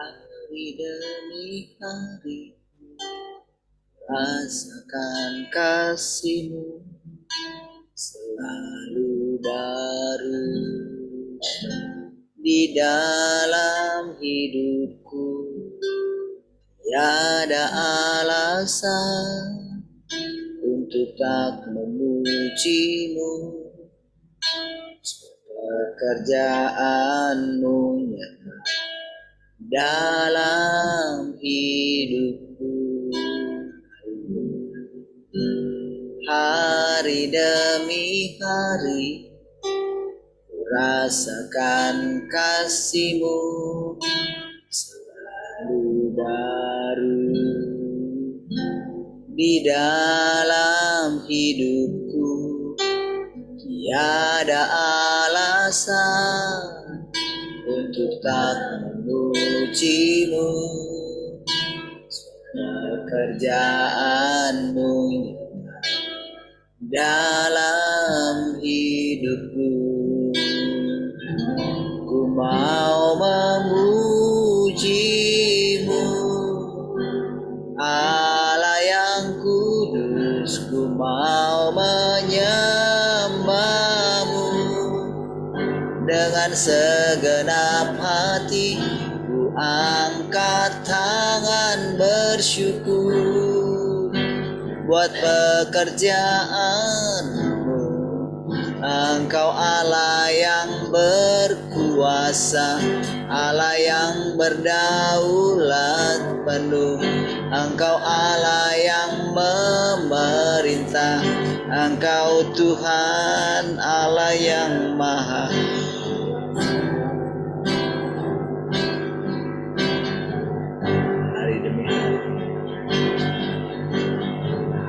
Hari demi hari rasakan kasih-Mu selalu baru di dalam hidupku. Tiada alasan untuk tak memuji-Mu. Pekerjaan-Mu nyata dalam hidupku. Hari demi hari ku rasakan kasih-Mu selalu baru di dalam hidupku. Tiada alasan untuk tak memuji-Mu. Pekerjaan-Mu dalam hidupku. Ku mau memuji-Mu, Allah yang kudus. Ku mau menyembah-Mu dengan segenap hati. Ku angkat tangan bersyukur buat pekerjaan-Mu. Engkau Allah yang berkuasa, Allah yang berdaulat penuh. Engkau Allah yang memerintah. Engkau Tuhan Allah yang maha.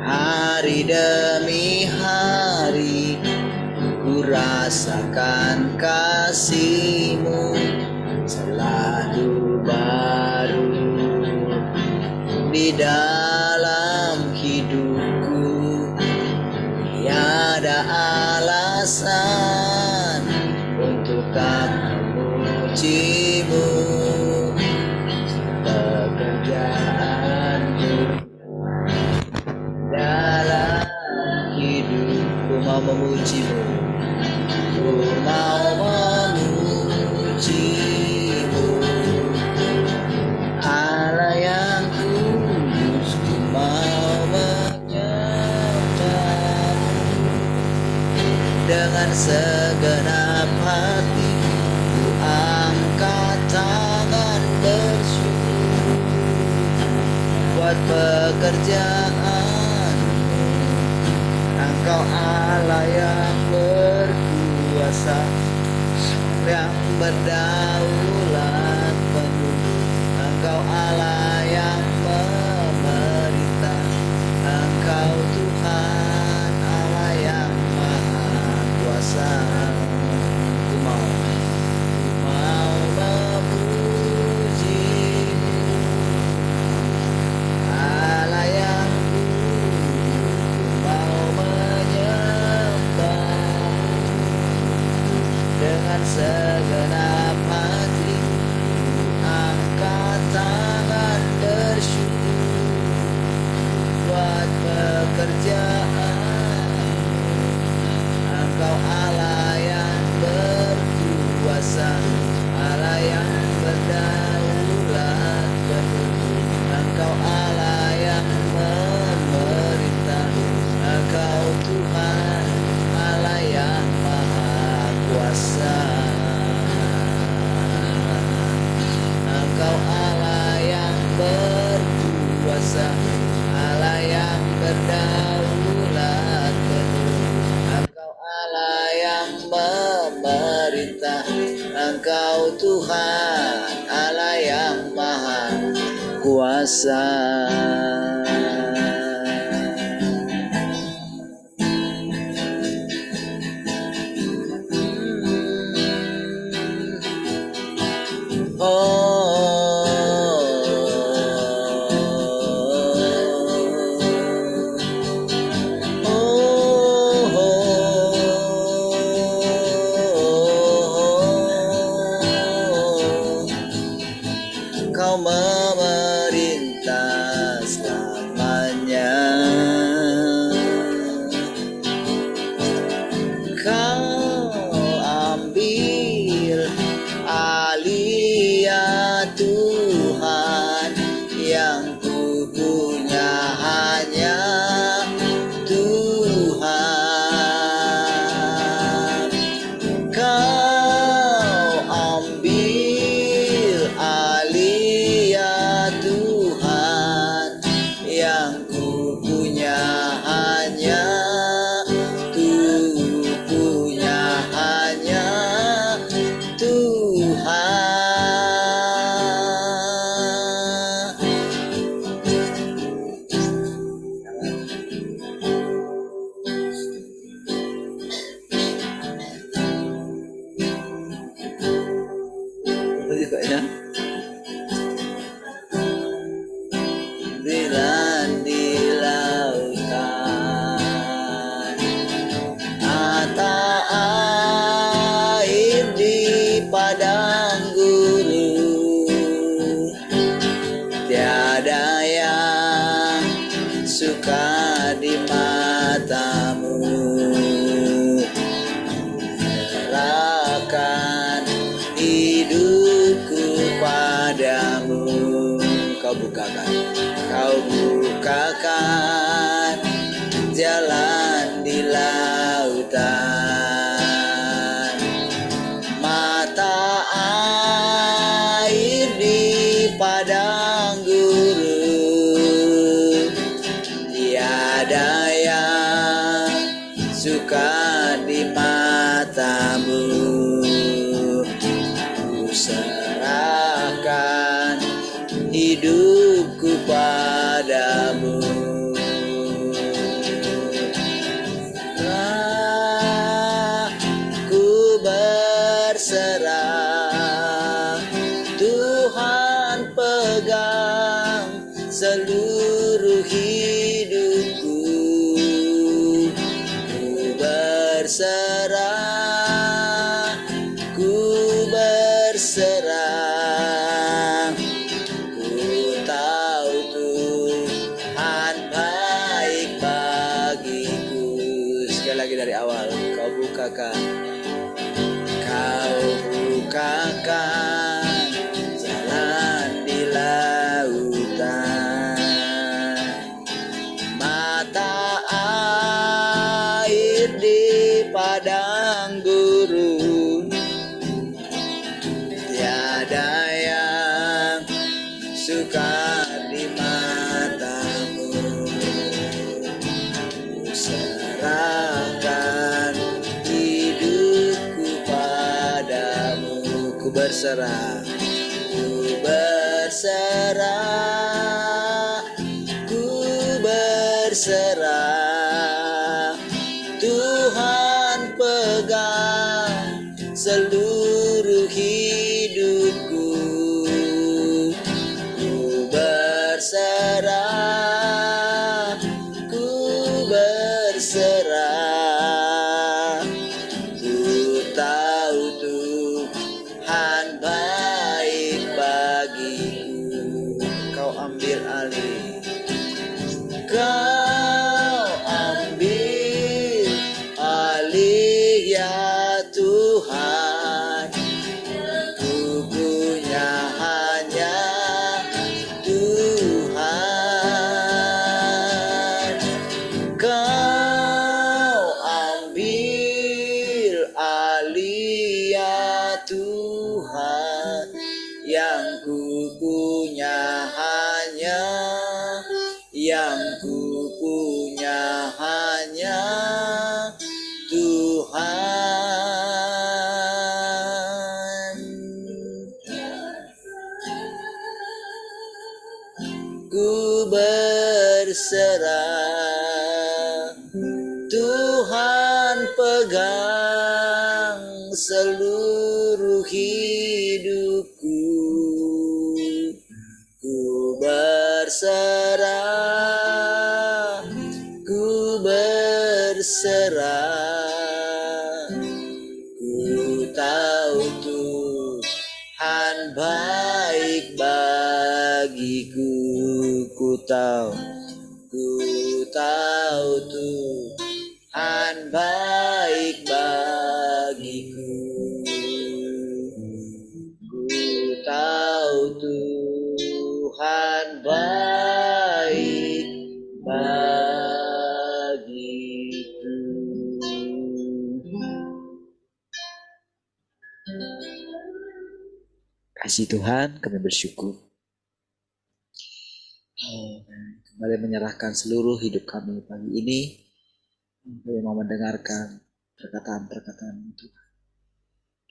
Hari demi hari ku rasakan kasih-Mu selalu baru di dalam hidupku. Tiada alasan untuk tak memuji-Mu. Pekerjaan-Mu dalam hidupku. Mau memuji-Mu, ku mau memuji-Mu, Allah yang kudus. Ku mau menyembah-Mu dengan segenap hati. Ku angkat tangan bersyukur buat pekerjaan. Engkau Allah yang berkuasa, yang berdaulat penuh. Engkau Allah yang memerintah. Engkau Tuhan Allah yang maha kuasa. Ku mau memuji-Mu, Allah yang dengan segenap hati. Angkat tangan bersyukur buat pekerjaan. Engkau Allah yang berkuasa, Allah yang berdaulat penuh. Engkau Allah yang memerintah. Engkau Tuhan Allah yang maha kuasa. Engkau Allah yang berkuasa, Allah yang berdaulat penuh. Engkau Allah yang memerintah. Engkau Tuhan Allah yang maha kuasa. Kau suka di matamu. Serahkan hidupku padamu. Kau bukakan jalan di lautan, mata air di padang gurun. Tiada yang suka di matamu. Ku serahkan hidupku padamu. Ku berserah, Tuhan pegang seluruh hidupku. Ku berserah, ku berserah. Ku tahu Tuhan baik bagiku. Sekali lagi dari awal. Kau bukakan jalan di lautan, mata air di padang gurun. Tiada yang suka di matamu. Ku serahkan hidupku padamu. Ku berserah, ku berserah, ku berserah. Tuhan pegang seluruh hidupku. Ku berserah, ku berserah. Ku tahu Tuhan baik bagiku. Kau ambil alih, kau ambil alih ya Tuhan. Ku punya hanya Tuhan. Kau ambil alih ya Tuhan. Yang ku punya hanya, yang ku punya hanya Tuhan. Ku berserah, Tuhan pegang seluruh hidupku. Ku berserah, ku berserah. Ku tahu Tuhan baik bagiku. Ku tahu Tuhan baik bagiku. Ku tahu Tuhan baik bagiku. Kasih Tuhan, kami bersyukur. Kembali menyerahkan seluruh hidup kami pagi ini. Kami mau mendengarkan perkataan-perkataan-Mu Tuhan.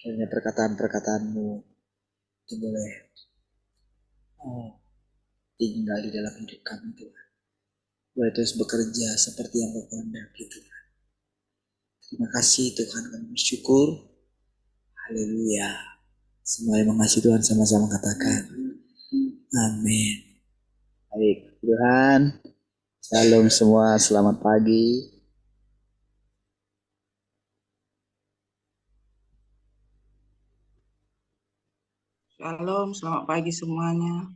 Kiranya perkataan-perkataan-Mu itu boleh tinggal di dalam hidup kami Tuhan. Boleh terus bekerja seperti yang Kau kehendaki Tuhan. Terima kasih Tuhan, kami bersyukur. Haleluya. Semua yang mengasihi Tuhan sama-sama katakan amin. Baik Tuhan, shalom semua, selamat pagi. Shalom, selamat pagi semuanya.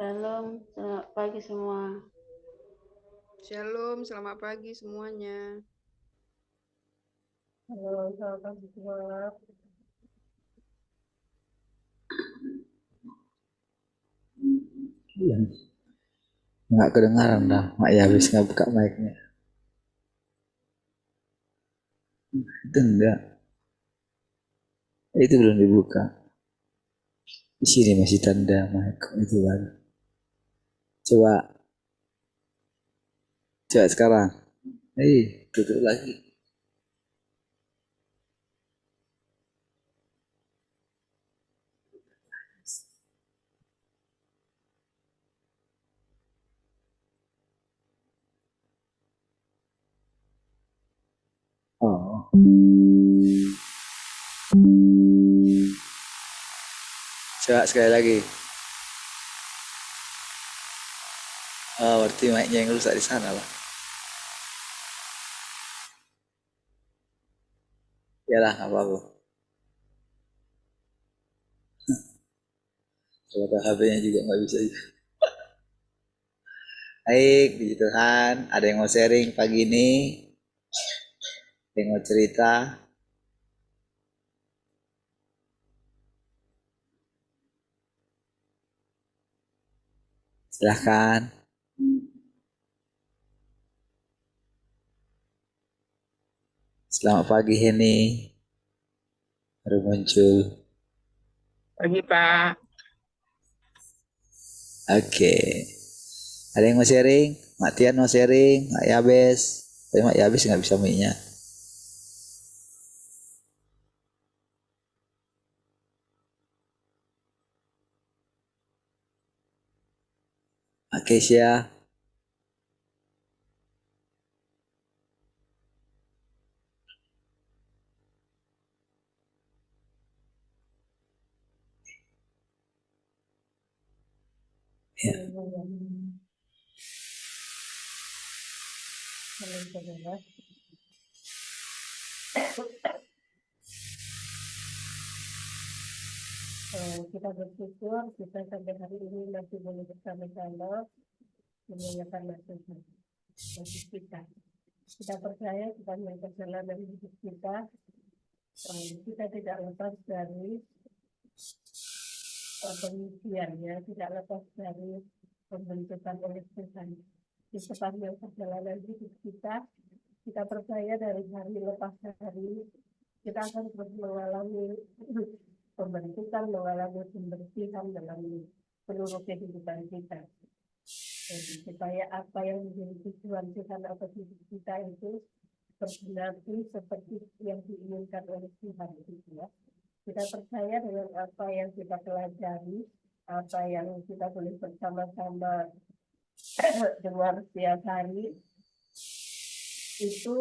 Shalom, selamat pagi semua. Shalom, selamat pagi semuanya. Halo, selamat pagi semua. Iya. Nggak kedengaran dah. Mak ya habis nggak buka mic-nya. Itu enggak. Itu belum dibuka. Di sini masih tanda mic itu baru. Coba. Coba sekarang. Tutup lagi. Oh. Coba sekali lagi. Oh, berarti mic-nya yang rusak di sana lah. Yalah, nggak apa-apa. Kalau HP-nya juga nggak bisa. Baik, puji Tuhan. Ada yang mau sharing pagi ini? Ada yang mau cerita? Silahkan. Selamat pagi Henny. Baru muncul. Pagi, Pak. Oke. Ada yang mau sharing? Mak Tian mau sharing? Mak Yabes? Tapi Mak Yabes nggak bisa mic-nya. Mak Kesia? Ya. Halo, saudara. Kita bersyukur kita sampai hari ini masih boleh bersama-sama memuliakan nama Tuhan bagi kita. Kita percaya sepanjang perjalanan hidup kita, kita tidak lepas dari pengisiannya, tidak lepas dari pembentukan oleh Tuhan. Di sepanjang perjalanan hidup kita percaya dari hari lepas hari, kita akan terus mengalami pembentukan, mengalami pembersihan dalam seluruh kehidupan kita. Jadi, supaya apa yang menjadi tujuan Tuhan atas hidup kita itu tergenapi seperti yang diinginkan oleh Tuhan gitu ya. Kita percaya dengan apa yang kita pelajari, apa yang kita boleh bersama-sama dengar setiap hari, itu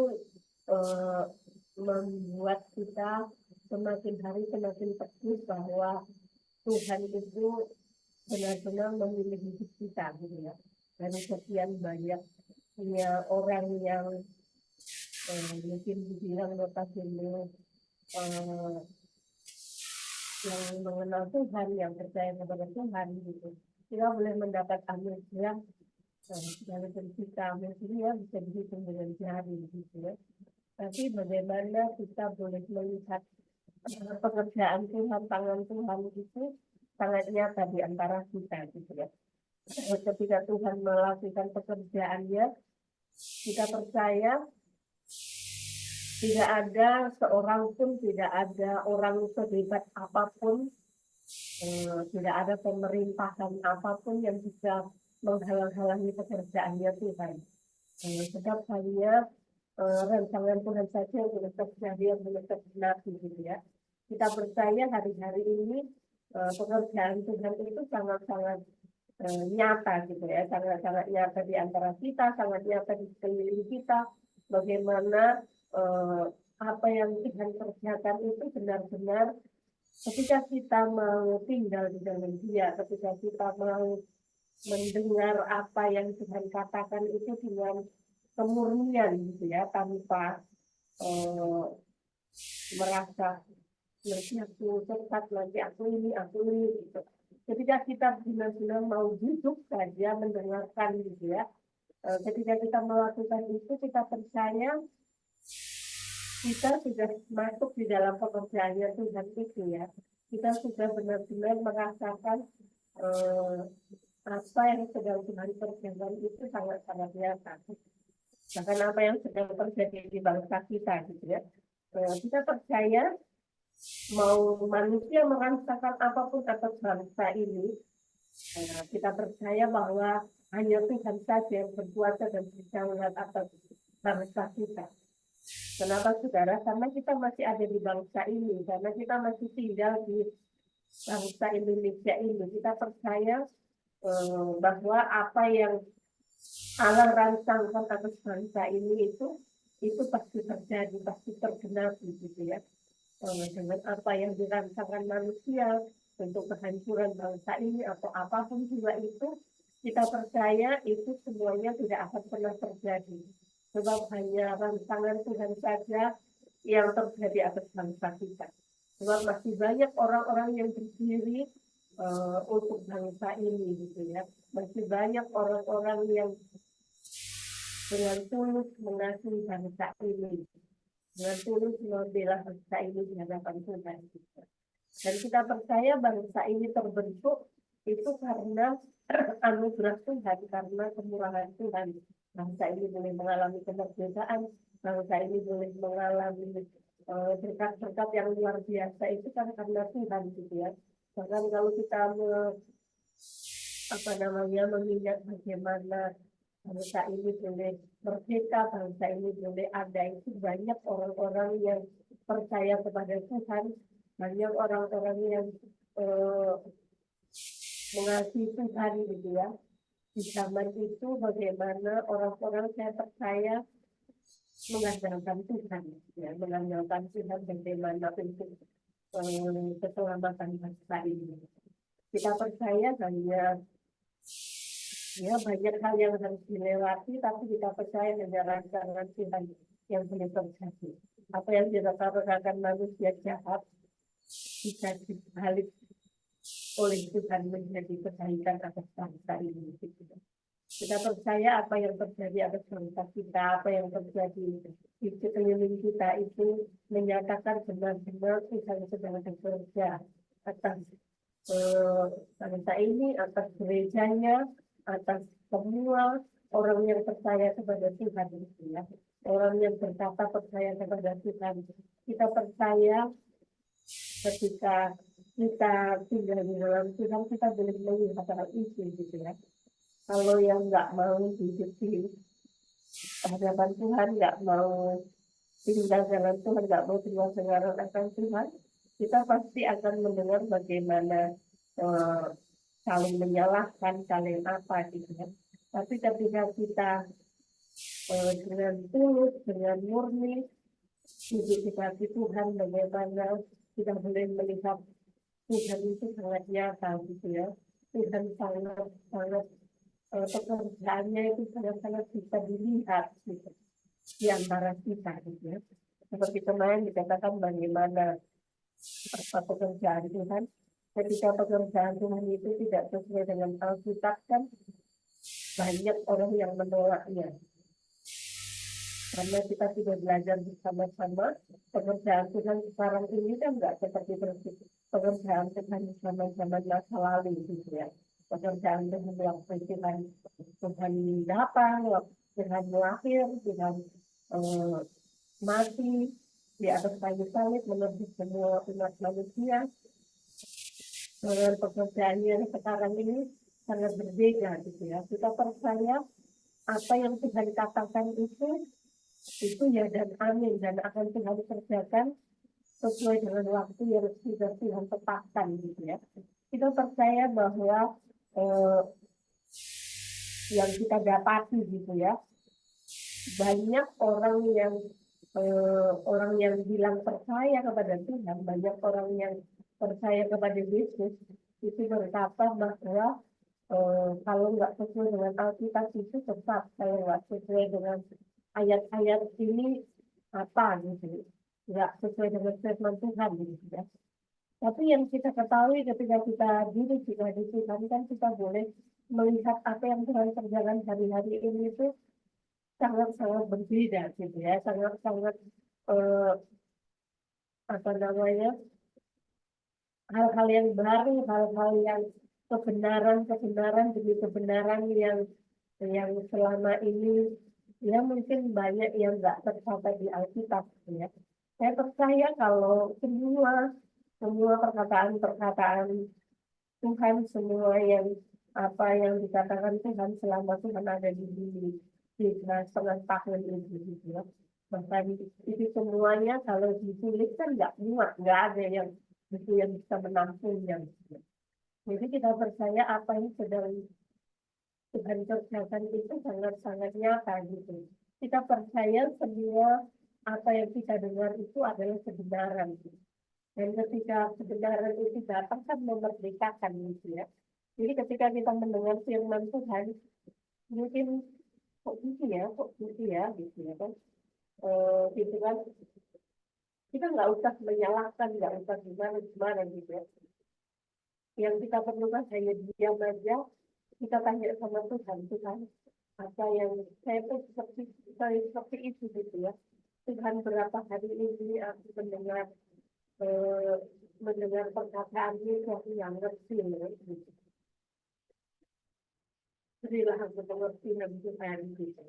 membuat kita semakin hari semakin teguh bahwa Tuhan itu benar-benar memilih hidup kita gitu ya. Dari sekian banyaknya orang yang mungkin dibilang notabene yang mengenal Tuhan, yang percaya kepada Tuhan gitu, kita boleh mendapat anugerah walaupun kita mungkin ya bisa dihitung dengan jari gitu ya. Tapi bagaimana kita boleh melihat pekerjaan Tuhan, tangan Tuhan itu sangat nyata di antara kita gitu ya. Ketika Tuhan melakukan pekerjaannya, kita percaya tidak ada seorang pun, tidak ada orang sehebat apapun, tidak ada pemerintahan apapun yang bisa menghalang-halangi pekerjaannya Tuhan. Sebab hanya rancangan Tuhan saja yang boleh terjadi, yang boleh tergenapi gitu ya. Kita percaya hari-hari ini pekerjaan Tuhan itu sangat-sangat nyata gitu ya, sangat-sangat nyata di antara kita, sangat nyata di sekeliling kita. Bagaimana apa yang Tuhan kerjakan itu benar-benar ketika kita mau tinggal di dalam Dia, ketika kita mau mendengar apa yang Tuhan katakan itu dengan kemurnian gitu ya, tanpa merasa nanti aku cepat, nanti aku ini gitu. Ketika kita benar-benar mau duduk saja mendengarkan gitu ya, ketika kita melakukan itu kita percaya kita sudah masuk di dalam pekerjaannya Tuhan itu ya. Kita sudah benar-benar merasakan apa yang sedang Tuhan kerjakan itu sangat-sangat nyata. Bahkan apa yang sedang terjadi di bangsa kita gitu ya. Kita percaya mau manusia merasakan apapun atas bangsa ini, kita percaya bahwa hanya Tuhan saja yang berkuasa dan bisa melihat atas bangsa kita. Kenapa saudara? Karena kita masih ada di bangsa ini, karena kita masih tinggal di bangsa Indonesia ini. Kita percaya bahwa apa yang Allah rancangkan atas bangsa ini itu pasti terjadi, pasti tergenapi gitu ya. Dengan apa yang dirancangkan manusia untuk kehancuran bangsa ini atau apapun juga itu, kita percaya itu semuanya tidak akan pernah terjadi. Sebab hanya rancangan Tuhan saja yang terjadi atas bangsa kita. Sebab masih banyak orang-orang yang berdiri untuk bangsa ini gitu ya. Masih banyak orang-orang yang dengan tulus mengasihi bangsa ini, dengan tulus membela bangsa ini di hadapan Tuhan. Dan kita percaya bangsa ini terbentuk itu karena anugerah Tuhan, karena kemurahan Tuhan. Bangsa ini boleh mengalami kemerdekaan, bangsa ini boleh mengalami berkat-berkat yang luar biasa itu kan karena Tuhan gitu ya. Bahkan kalau kita mengingat bagaimana bangsa ini boleh merdeka, bangsa ini boleh ada, itu banyak orang-orang yang percaya kepada Tuhan, banyak orang-orang yang mengasihi Tuhan gitu ya. Di zaman itu bagaimana orang-orang saya percaya mengandalkan Tuhan, ya, mengandalkan Tuhan bagaimana untuk keselamatan bangsa ini. Kita percaya hanya ya banyak hal yang harus dilewati, tapi kita percaya hanya rancangan Tuhan yang boleh terjadi. Apa yang dikatakan manusia jahat bisa dibalik oleh Tuhan menjadi kebaikan atas bangsa ini. Kita percaya apa yang terjadi atas bangsa kita, apa yang terjadi di sekeliling kita itu menyatakan benar-benar Tuhan sedang bekerja atas bangsa ini, atas gerejanya, atas semua orang yang percaya kepada Tuhan itu ya. Orang yang berkata percaya kepada Tuhan. Kita percaya ketika kita tinggal di dalam Tuhan, kita boleh melihat hal itu gitu ya. Kalau yang nggak mau hidup di hadapan Tuhan, nggak mau tinggal dalam Tuhan, nggak mau tinggal dengan Tuhan, kita pasti akan mendengar bagaimana saling menyalahkan, saling apa gitu ya. Tapi ketika kita dengan tulus, dengan murni hidup di hati Tuhan, bagaimana kita boleh melihat Tuhan itu sangat nyata gitu ya. Tuhan sangat pekerjaannya itu sangat bisa dilihat gitu, di antara kita gitu ya. Seperti kemarin dikatakan bagaimana pekerjaan Tuhan. Ketika pekerjaan Tuhan itu tidak sesuai dengan Alkitab kan banyak orang yang menolaknya. Karena kita sudah belajar bersama-sama, pekerjaan Tuhan sekarang ini kan nggak seperti pekerjaan Tuhan zaman-zaman masa lalu gitu ya. Pekerjaan Tuhan waktu Tuhan datang, Tuhan lahir, Tuhan mati di atas kayu salib menebus semua umat manusia. Dengan pekerjaannya sekarang ini sangat berbeda gitu ya. Kita percaya apa yang Tuhan katakan itu ya dan amin, dan akan Tuhan kerjakan sesuai dengan waktu yang sudah Tuhan tetapkan gitu ya. Kita percaya bahwa yang kita dapati gitu ya, banyak orang yang bilang percaya kepada Tuhan, banyak orang yang percaya kepada Yesus itu berkata bahwa kalau nggak sesuai dengan Alkitab itu tetap saya nggak sesuai dengan ayat-ayat ini apa gitu. nggak sesuai dengan firman Tuhan gitu ya. Tapi yang kita ketahui ketika kita duduk di Tuhan kan kita boleh melihat apa yang Tuhan kerjakan hari-hari ini itu sangat-sangat berbeda gitu ya, sangat-sangat eh, apa namanya, hal-hal yang baru, hal-hal yang kebenaran demi kebenaran yang selama ini ya mungkin banyak yang nggak tercatat di Alkitab ya. Saya percaya kalau semua perkataan-perkataan Tuhan, semua yang apa yang dikatakan Tuhan selama Tuhan ada di bumi di setengah tahun ini gitu ya. Bahkan itu semuanya kalau ditulis kan nggak muat, nggak ada yang buku yang bisa menampungnya. Jadi kita percaya apa yang sedang Tuhan kerjakan itu sangat-sangat nyata gitu. Kita percaya semua apa yang kita dengar itu adalah kebenaran. Dan ketika kebenaran itu datang kan memerdekakan gitu ya. Jadi ketika kita mendengar firman Tuhan, mungkin kok gitu ya gitu ya kan. Gitu kan. Kita nggak usah menyalahkan, nggak usah gimana gitu ya. Yang kita perlukan hanya diam aja, kita tanya sama Tuhan, Tuhan apa yang saya pun seperti itu gitu ya. Tuhan berapa hari ini aku eh, mendengar perkataanmu aku yang ngerti ya, gitu. Berilah aku pengertian Tuhan gitu.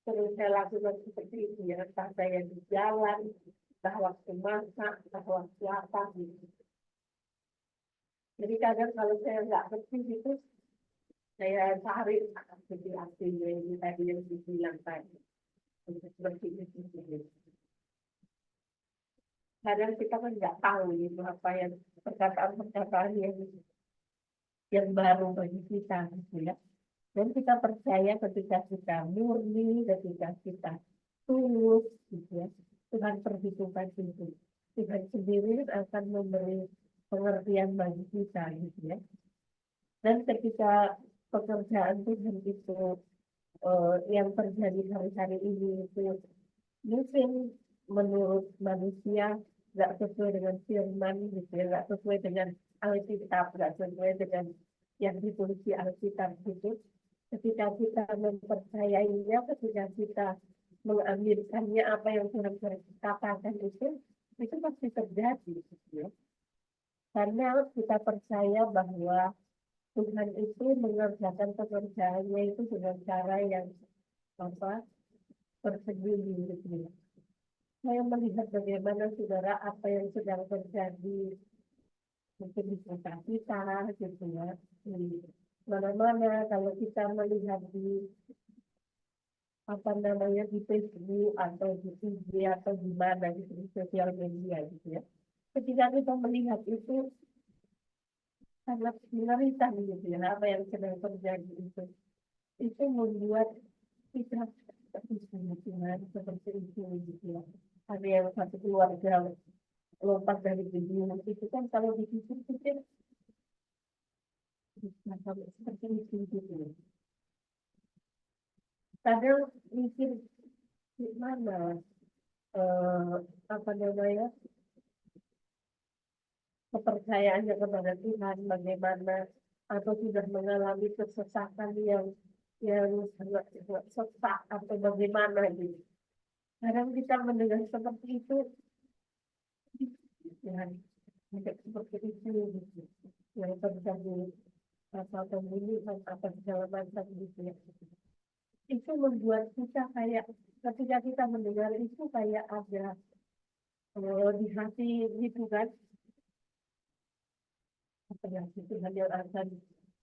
Terus saya lakukan seperti itu ya, entah saya di jalan, entah waktu masak, entah waktu apa gitu. Jadi kadang kalau saya nggak ngerti gitu, saya cari aktivitas ini tadi yang dibilang tadi. Untuk seperti itu. Kadang kita kan nggak tahu gitu apa yang perkataan-perkataan yang baru bagi kita gitu ya. Dan kita percaya ketika kita murni, ketika kita tulus gitu ya, Tuhan perhitungkan itu. Tuhan sendiri akan memberi pengertian bagi kita gitu ya. Dan ketika pekerjaan Tuhan itu yang terjadi hari-hari ini itu mungkin menurut manusia nggak sesuai dengan firman gitu ya, nggak sesuai dengan Alkitab, nggak sesuai dengan yang ditulis di Alkitab gitu. Ketika kita mempercayainya, ketika kita mengambilkannya apa yang Tuhan katakan itu pasti terjadi gitu ya. Karena kita percaya bahwa Tuhan itu mengerjakan pekerjaannya itu dengan cara yang apa tersembunyi gitu ya. Saya melihat bagaimana saudara apa yang sedang terjadi mungkin di kota kita gitu ya, di mana-mana kalau kita melihat di apa namanya di Facebook atau di IG atau di mana gitu di sosial media gitu ya. Ketika kita melihat itu sangat mengerikan gitu ya apa yang sedang terjadi itu membuat kita Tuhan seperti itu gitu ya. Ada yang satu keluarga lompat dari gedung itu kan kalau dipikir-pikir bisa sampai seperti itu gitu. Kadang mikir gimana apa namanya kepercayaannya kepada Tuhan bagaimana atau sudah mengalami kesesatan yang sangat sesat atau bagaimana gitu. Kadang kita mendengar seperti itu Tuhan seperti itu gitu. Yang terjadi apa pembunuhan apa segala macam gitu ya. Itu membuat kita kayak ketika kita mendengar itu kayak ada di hati gitu kan apa yang itu yang akan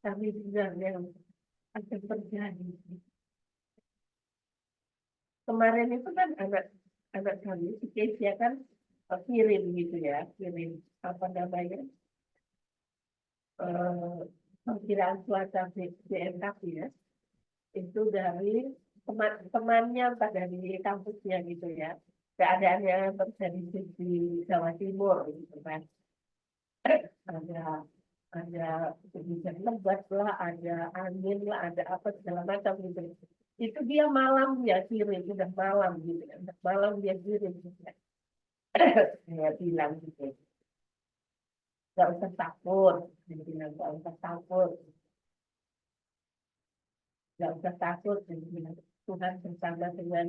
kami dengar yang akan terjadi. Kemarin itu kan anak kami si Kesia kan kirim gitu ya kirim apa namanya perkiraan cuaca BMKG ya itu dari teman-temannya entah dari kampusnya gitu ya keadaannya terjadi di Jawa Timur gitu kan ada hujan lebat lah ada angin lah ada apa segala macam gitu itu dia malam dia kirim udah malam gitu udah malam dia kirim gitu. Saya bilang gitu, nggak usah takut. Dia bilang nggak usah takut, nggak usah takut. Dia bilang Tuhan bersama dengan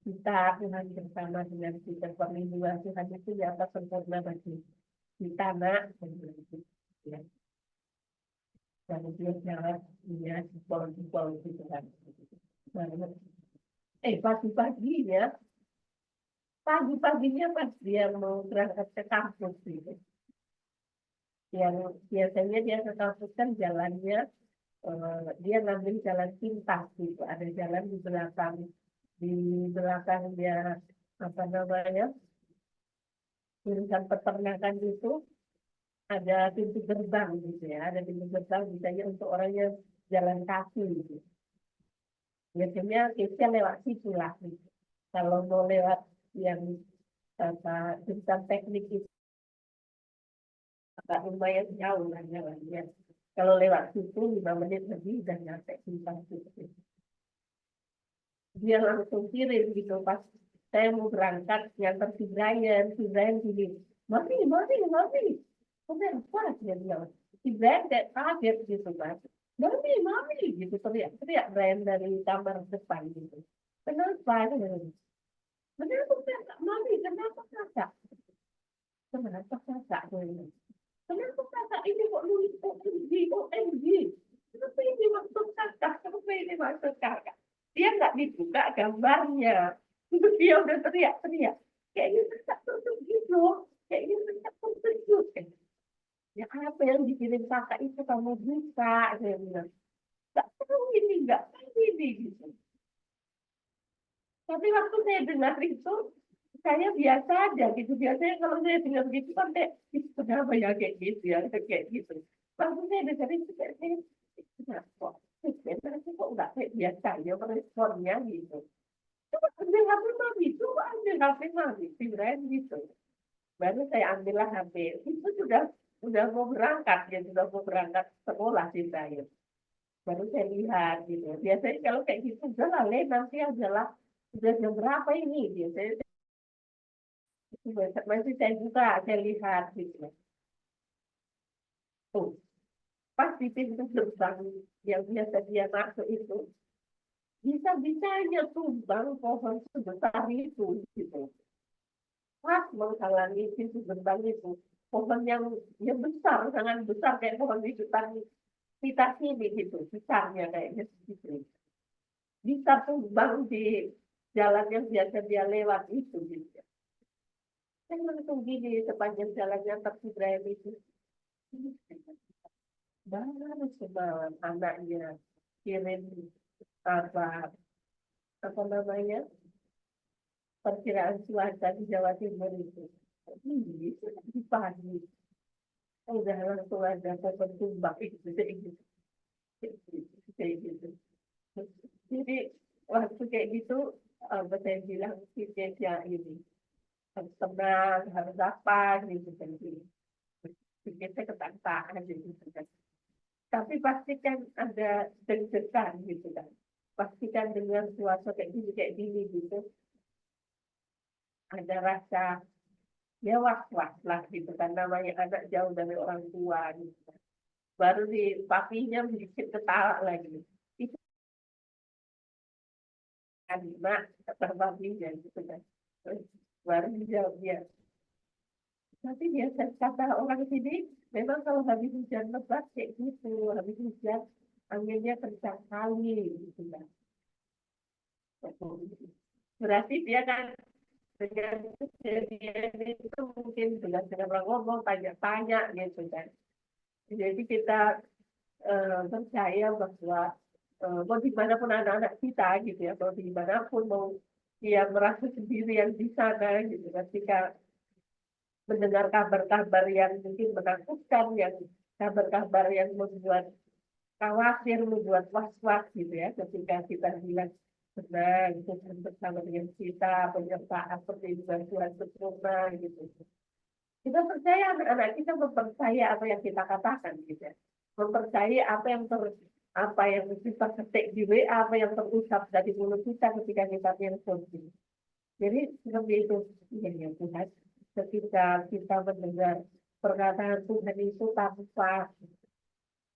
kita, Tuhan bersama dengan kita, perlindungan Tuhan itu yang akan sempurna bagi kita, nak. Dia bilang gitu. Ya. Kemudian jangan dia jebol-jebol gitu kan. Pagi-paginya, pagi-paginya pas dia mau berangkat ke kampus gitu. Yang biasanya dia ke kampus kan jalannya dia ngambil jalan pintas gitu. Ada jalan di belakang dia apa namanya jurusan peternakan itu ada pintu gerbang gitu ya. Ada pintu gerbang misalnya untuk orang yang jalan kaki gitu. Biasanya kita lewat situ lah. Gitu. Kalau mau lewat yang jurusan teknik itu agak lumayan jauh lah jalannya. Kalau lewat situ 5 menit lebih udah nyampe jurusan situ. Dia langsung kirim gitu pas saya mau berangkat ngantar si Brian gini, mami, kenapa dia bilang, si Brian kayak kaget gitu kan, mami gitu teriak Brian dari kamar depan gitu, kenapa mami, kenapa kakak kenapa kakak ini kok nulis OMG, kenapa ini maksud kakak, dia nggak dibuka gambarnya, dia udah teriak-teriak, kayaknya kakak tutup gitu, kayaknya kakak terkejut. Ya apa yang dikirim kakak itu kamu buka, saya bilang, nggak tahu ini gitu. Tapi waktu saya dengar itu, saya biasa aja gitu. Biasanya kalau saya dengar gitu kan kayak, kenapa ya kayak gitu ya, kayak gitu. Waktu saya dengar itu kayak, kenapa? Sebenarnya kok nggak kayak biasa ya responnya gitu. Coba ambil HP mami, Brian gitu. Baru saya ambillah HP. Itu sudah mau berangkat, ya sudah mau berangkat sekolah sih saya. Baru saya lihat gitu. Biasanya kalau kayak gitu, udah lah, nanti adalah sudah jam berapa ini? Biasanya masih saya buka, saya lihat gitu. Tuh, pas di pintu gerbang yang biasa dia masuk itu, bisa-bisanya tumbang pohon sebesar itu gitu. Pas menghalangi pintu gerbang itu, pohon yang besar, sangat besar kayak pohon di depan kita sini gitu, besarnya kayaknya segitu. Bisa tumbang di jalan yang biasa dia lewat itu gitu. Saya langsung gini sepanjang jalannya tersidrain itu. Baru semalam anaknya kirim apa namanya perkiraan cuaca di Jawa Timur itu. Ini di pagi udah langsung ada pohon tumbang itu kayak gitu. Jadi waktu kayak gitu saya bilang ya ini harus tenang, harus apa gitu kan. Kita ketakutan gitu kan. Tapi pastikan ada deg-degan gitu kan. Pastikan dengan suasana kayak gini gitu. Ada rasa ya was-was lah gitu kan, namanya anak jauh dari orang tua gitu kan. Baru di papinya sedikit ketawa lagi. Itu kan mak kata papinya gitu kan. Baru dijawab dia. Tapi biasa kata orang sini, memang kalau habis hujan lebat kayak gitu, habis hujan anginnya kencang kali gitu kan. Berarti dia kan dengan kejadian itu mungkin dengan orang ngomong tanya-tanya gitu kan. Jadi kita percaya bahwa mau dimanapun anak-anak kita gitu ya, mau dimanapun mau dia merasa sendirian di sana gitu, ketika mendengar kabar-kabar yang mungkin menakutkan, yang kabar-kabar yang membuat khawatir, membuat was-was gitu ya, ketika kita bilang tenang, Tuhan bersama dengan kita, penyertaan perlindungan Tuhan sempurna gitu. Kita percaya anak-anak kita mempercaya apa yang kita katakan gitu ya. Mempercayai apa yang kita ketik di WA, apa yang terucap dari mulut kita ketika kita telepon. Jadi seperti itu, ya Tuhan, ketika kita mendengar perkataan Tuhan itu tanpa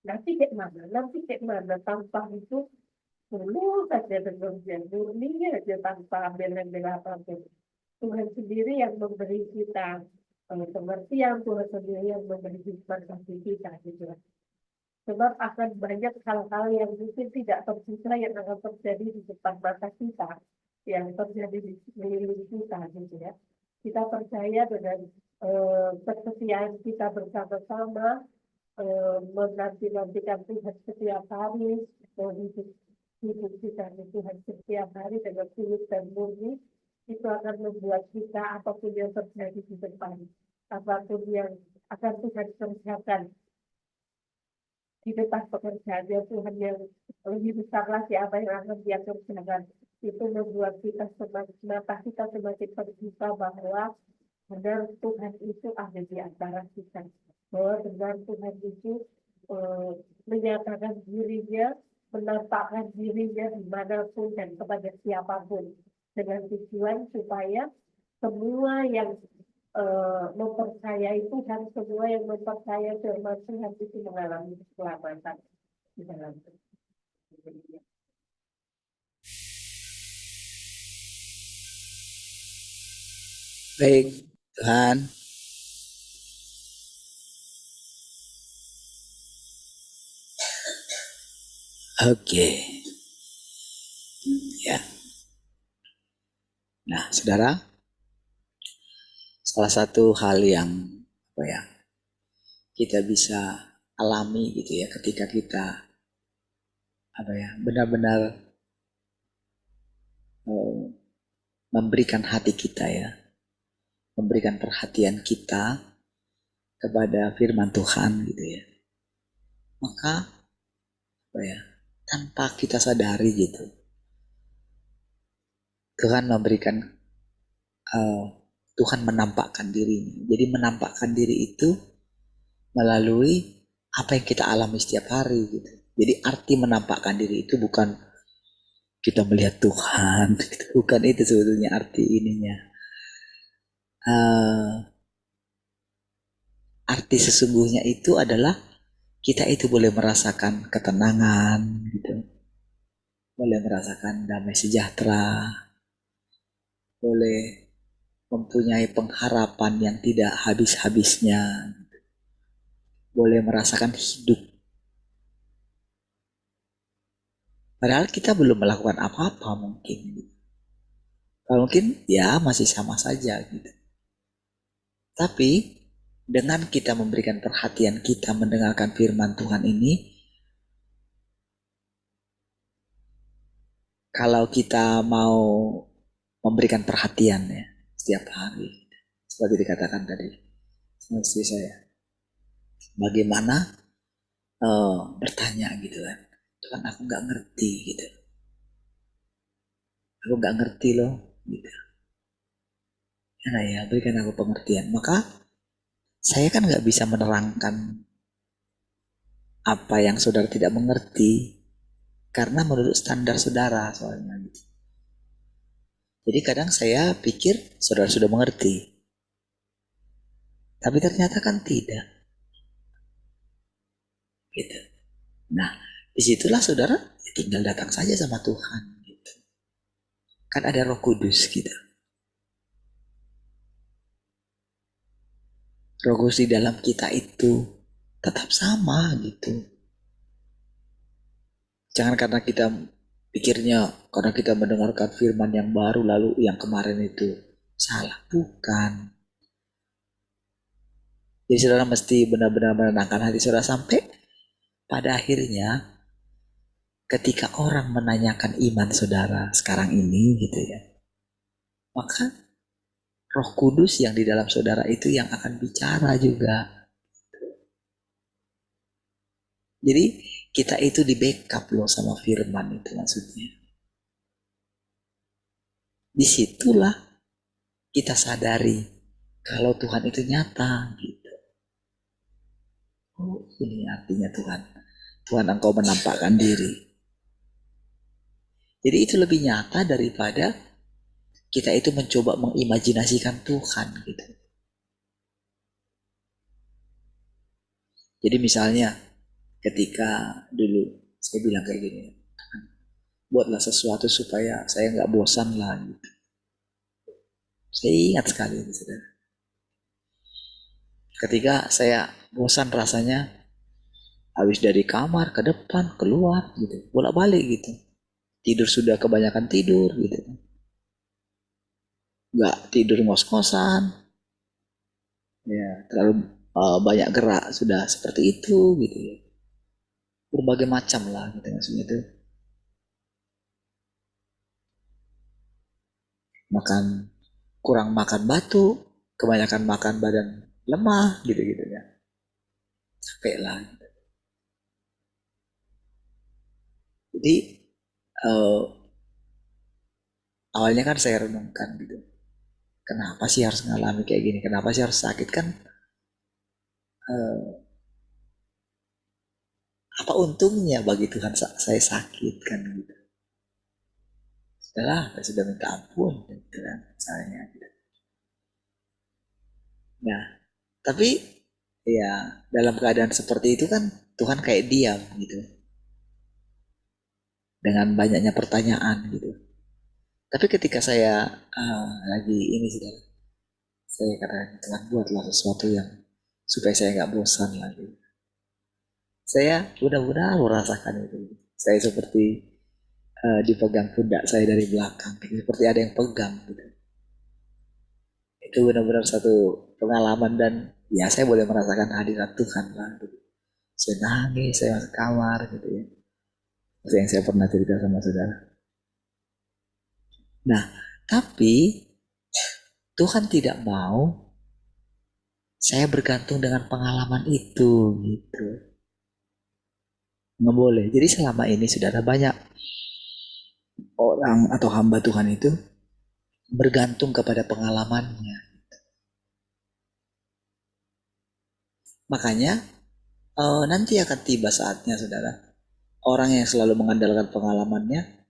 nanti kayak mana tanpa itu tulus saja bekerja, murni aja tanpa bela-bela apapun. Tuhan sendiri yang memberi kita pengertian, Tuhan sendiri yang memberi hikmat kasih kita gitu. Sebab akan banyak hal-hal yang mungkin tidak tercipta yang akan terjadi di depan mata kita, yang terjadi di sekeliling kita gitu ya. Kita percaya dengan kesetiaan kita bersama-sama, menanti-nantikan Tuhan setiap hari, hidup kita di Tuhan setiap hari dengan tulus dan murni, itu akan membuat kita apapun yang terjadi di depan, apapun yang akan Tuhan kerjakan di depan pekerjaannya Tuhan yang lebih besar lagi apa yang akan dia kerjakan, itu membuat kita semakin terbuka bahwa benar Tuhan itu ada di antara kita, bahwa benar Tuhan itu menyatakan dirinya, menampakkan dirinya dimanapun dan kepada siapapun, dengan tujuan supaya semua yang mempercayai Tuhan, semua yang mempercayai firman Tuhan itu mengalami keselamatan di dalam Tuhan. Baik, Tuhan. Oke. Ya. Nah, saudara, salah satu hal yang kita bisa alami gitu ya ketika kita benar-benar memberikan hati kita ya, memberikan perhatian kita kepada firman Tuhan gitu ya, maka tanpa kita sadari gitu, Tuhan memberikan Tuhan menampakkan dirinya. Jadi menampakkan diri itu melalui apa yang kita alami setiap hari gitu. Jadi arti menampakkan diri itu bukan kita melihat Tuhan, bukan itu sebetulnya arti ininya. Arti sesungguhnya itu adalah kita itu boleh merasakan ketenangan gitu, boleh merasakan damai sejahtera, boleh mempunyai pengharapan yang tidak habis-habisnya, boleh merasakan hidup. Padahal kita belum melakukan apa-apa mungkin. Kalau mungkin ya masih sama saja gitu. Tapi dengan kita memberikan perhatian kita mendengarkan firman Tuhan ini, kalau kita mau memberikan perhatian ya setiap hari, seperti dikatakan tadi sama istri saya, bagaimana bertanya gitu kan, Tuhan aku nggak ngerti gitu, aku nggak ngerti loh gitu. Nah ya berikan aku pengertian. Maka saya kan nggak bisa menerangkan apa yang saudara tidak mengerti, karena menurut standar saudara soalnya gitu. Jadi kadang saya pikir saudara sudah mengerti, tapi ternyata kan tidak gitu. Nah disitulah saudara tinggal datang saja sama Tuhan gitu. Kan ada Roh Kudus gitu. Roh Kudus di dalam kita itu tetap sama gitu. Jangan karena kita pikirnya karena kita mendengarkan firman yang baru lalu yang kemarin itu salah, bukan. Jadi saudara mesti benar-benar menenangkan hati saudara sampai pada akhirnya ketika orang menanyakan iman saudara sekarang ini gitu ya, maka Roh Kudus yang di dalam saudara itu yang akan bicara juga. Jadi kita itu di backup loh sama firman itu maksudnya. Disitulah kita sadari kalau Tuhan itu nyata gitu. Oh ini artinya Tuhan. Tuhan engkau menampakkan diri. Jadi itu lebih nyata daripada kita itu mencoba mengimajinasikan Tuhan gitu. Jadi misalnya ketika dulu saya bilang kayak gini, buatlah sesuatu supaya saya nggak bosan lah gitu. Saya ingat sekali itu, saudara. Ketika saya bosan rasanya, habis dari kamar ke depan keluar gitu, bolak-balik gitu. Tidur sudah kebanyakan tidur gitu, nggak tidur ngos-ngosan, ya terlalu banyak gerak sudah seperti itu gitu ya. Berbagai macam lah gitu maksudnya itu. Makan kurang makan batu, kebanyakan makan badan lemah gitu-gitu ya. Capek lah. Gitu. Jadi awalnya kan saya renungkan gitu. Kenapa sih harus ngalami kayak gini? Kenapa sih harus sakit kan? Apa untungnya bagi Tuhan saya sakit kan gitu. Setelah saya sudah minta ampun gitu kan misalnya. Gitu. Nah, tapi ya dalam keadaan seperti itu kan Tuhan kayak diam gitu. Dengan banyaknya pertanyaan gitu. Tapi ketika saya lagi ini saudara, saya katakan Tuhan buatlah sesuatu yang supaya saya nggak bosan lagi. Saya benar-benar merasakan itu. Saya seperti dipegang pundak saya dari belakang, seperti ada yang pegang gitu. Itu benar-benar satu pengalaman dan ya saya boleh merasakan hadirat Tuhan lah. Gitu. Saya nangis, saya masuk kamar gitu ya. Itu yang saya pernah cerita sama saudara. Nah, tapi Tuhan tidak mau saya bergantung dengan pengalaman itu gitu. Nggak boleh. Jadi selama ini saudara banyak orang atau hamba Tuhan itu bergantung kepada pengalamannya. Makanya nanti akan tiba saatnya saudara. Orang yang selalu mengandalkan pengalamannya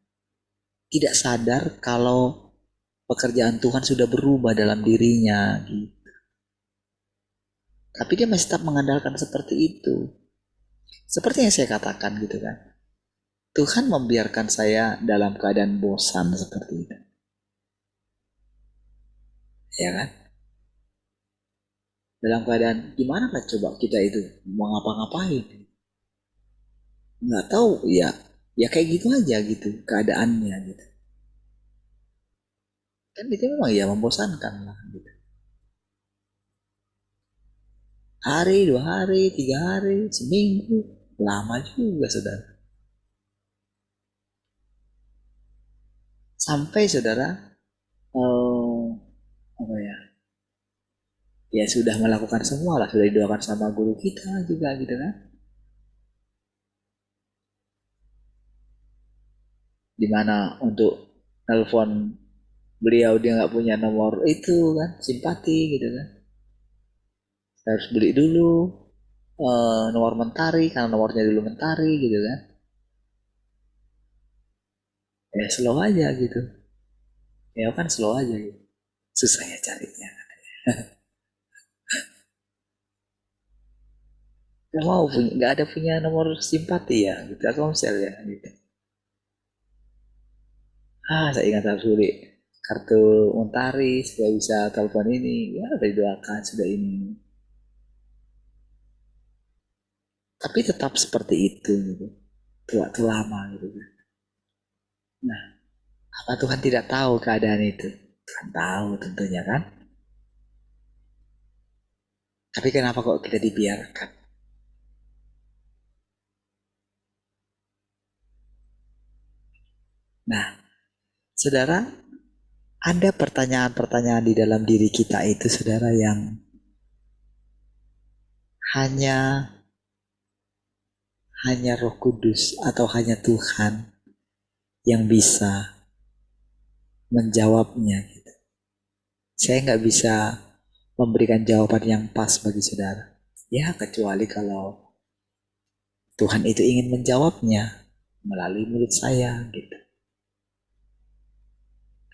tidak sadar kalau pekerjaan Tuhan sudah berubah dalam dirinya gitu. Tapi dia masih tetap mengandalkan seperti itu. Seperti yang saya katakan gitu kan. Tuhan membiarkan saya dalam keadaan bosan seperti itu. Ya kan? Dalam keadaan gimana lah coba kita itu mau ngapa-ngapain? Nggak tahu ya. Ya kayak gitu aja gitu keadaannya gitu. Kan itu memang ya membosankan lah gitu. Hari, 2 hari, 3 hari, seminggu, lama juga saudara. Sampai saudara, apa ya? Ya sudah melakukan semua lah, sudah didoakan sama guru kita juga gitu kan. Dimana untuk telepon beliau dia nggak punya nomor itu kan, simpati gitu kan. Saya harus beli dulu nomor mentari karena nomornya dulu mentari gitu kan. Ya slow aja gitu. Ya kan slow aja gitu. Susah ya carinya. Gak mau punya, gak ada punya nomor simpati ya gitu, Telkomsel ya gitu. Saya ingat harus beli kartu Untari supaya bisa telepon ini. Ya udah didoakan sudah ini. Tapi tetap seperti itu gitu. Tua lama gitu kan. Nah, apa Tuhan tidak tahu keadaan itu? Tuhan tahu tentunya kan. Tapi kenapa kok kita dibiarkan? Nah, saudara, ada pertanyaan-pertanyaan di dalam diri kita itu, saudara, yang hanya Roh Kudus atau hanya Tuhan yang bisa menjawabnya. Gitu. Saya nggak bisa memberikan jawaban yang pas bagi saudara. Ya, kecuali kalau Tuhan itu ingin menjawabnya melalui mulut saya, gitu.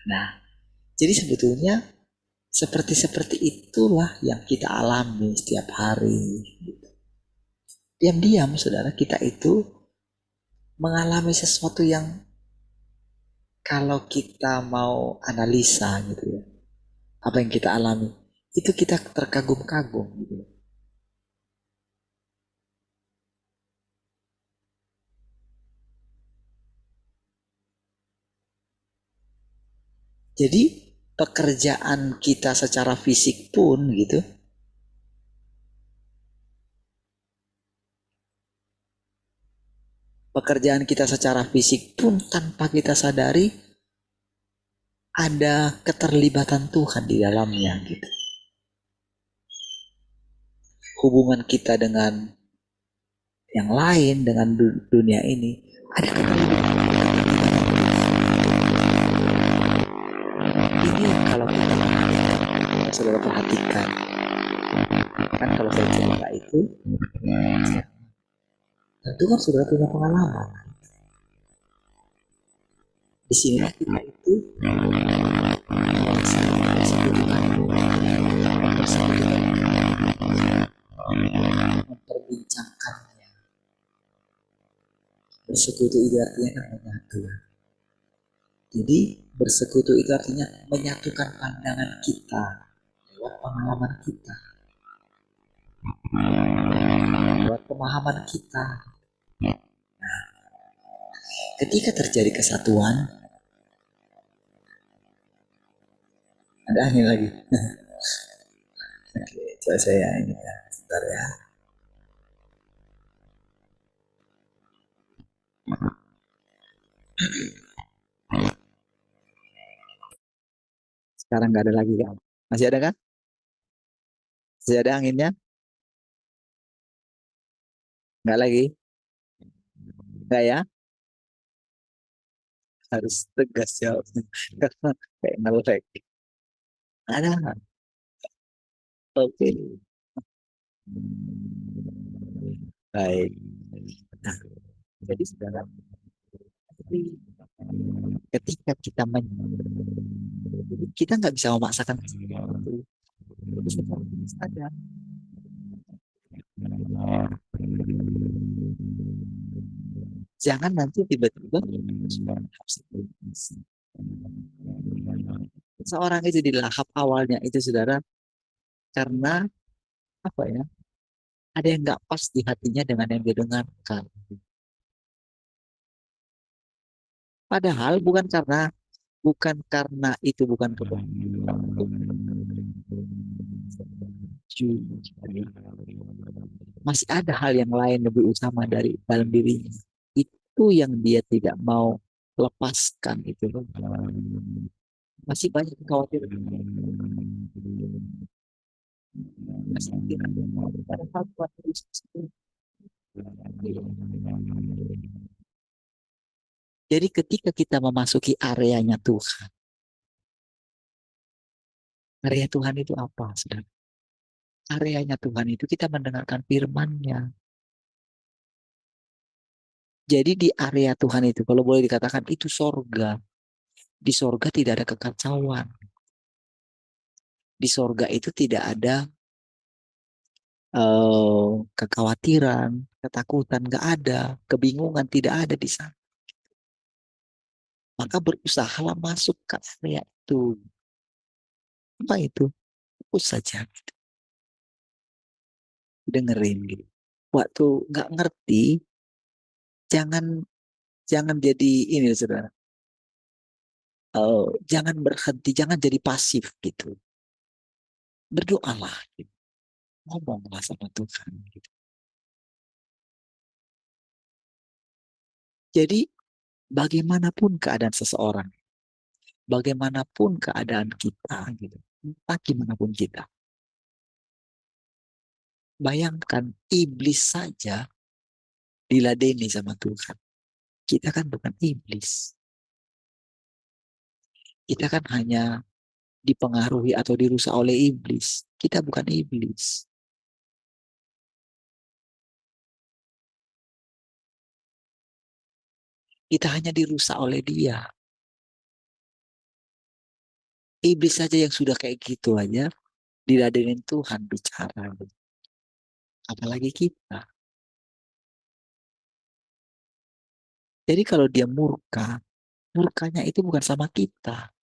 Nah, jadi sebetulnya seperti itulah yang kita alami setiap hari. Gitu. diam-diam saudara kita itu mengalami sesuatu yang kalau kita mau analisa gitu ya, apa yang kita alami, itu kita terkagum-kagum gitu. Jadi pekerjaan kita secara fisik pun gitu, pekerjaan kita secara fisik pun tanpa kita sadari ada keterlibatan Tuhan di dalamnya gitu. Hubungan kita dengan yang lain, dengan dunia ini, ada keterlibatan. Ini kalau kita saudara perhatikan, kan kalau saya cerita itu, tentu kan saudara punya pengalaman. Di sini kita itu memperbincangkannya. Bersekutu itu artinya kan menyatu. Jadi bersekutu itu artinya menyatukan pandangan kita lewat pengalaman kita, lewat pemahaman kita. Nah, ketika terjadi kesatuan, ada angin lagi. Oke, coba saya ini ya, sebentar ya. Sekarang nggak ada lagi kan? Masih ada kan? Masih ada anginnya? Nggak lagi? Nggak ya? Harus tegas jawabnya. Karena kayak ngelek. Ada. Oke. Baik. Nah, jadi saudara, ketika kita kita nggak bisa memaksakan sesuatu. Ada. Jangan nanti tiba-tiba seorang itu dilahap awalnya itu saudara karena apa ya? Ada yang nggak pas di hatinya dengan yang dia dengarkan. Padahal bukan karena itu bukan kebohongan. Masih ada hal yang lain lebih utama dari dalam dirinya. Itu yang dia tidak mau lepaskan itu. Masih banyak kekhawatiran. Jadi ketika kita memasuki areanya Tuhan, area Tuhan itu apa, saudara? Areanya Tuhan itu kita mendengarkan firman-Nya. Jadi di area Tuhan itu, kalau boleh dikatakan itu sorga. Di sorga tidak ada kekacauan. Di sorga itu tidak ada kekhawatiran, ketakutan, nggak ada. Kebingungan tidak ada di sana. Maka berusahalah masuk ke area itu. Apa itu? Fokus saja. Gitu. Dengerin gitu. Waktu nggak ngerti, jangan jangan jadi ini saudara. Jangan berhenti, jangan jadi pasif gitu. Berdoalah, gitu. Ngomonglah sama Tuhan. Gitu. Jadi bagaimanapun keadaan seseorang, bagaimanapun keadaan kita, gitu, entah gimana pun kita, bayangkan iblis saja diladeni sama Tuhan. Kita kan bukan iblis. Kita kan hanya dipengaruhi atau dirusak oleh iblis. Kita bukan iblis. Kita hanya dirusak oleh dia. Iblis saja yang sudah kayak gitu aja diladenin Tuhan bicara. Apalagi kita. Jadi kalau dia murka, murkanya itu bukan sama kita.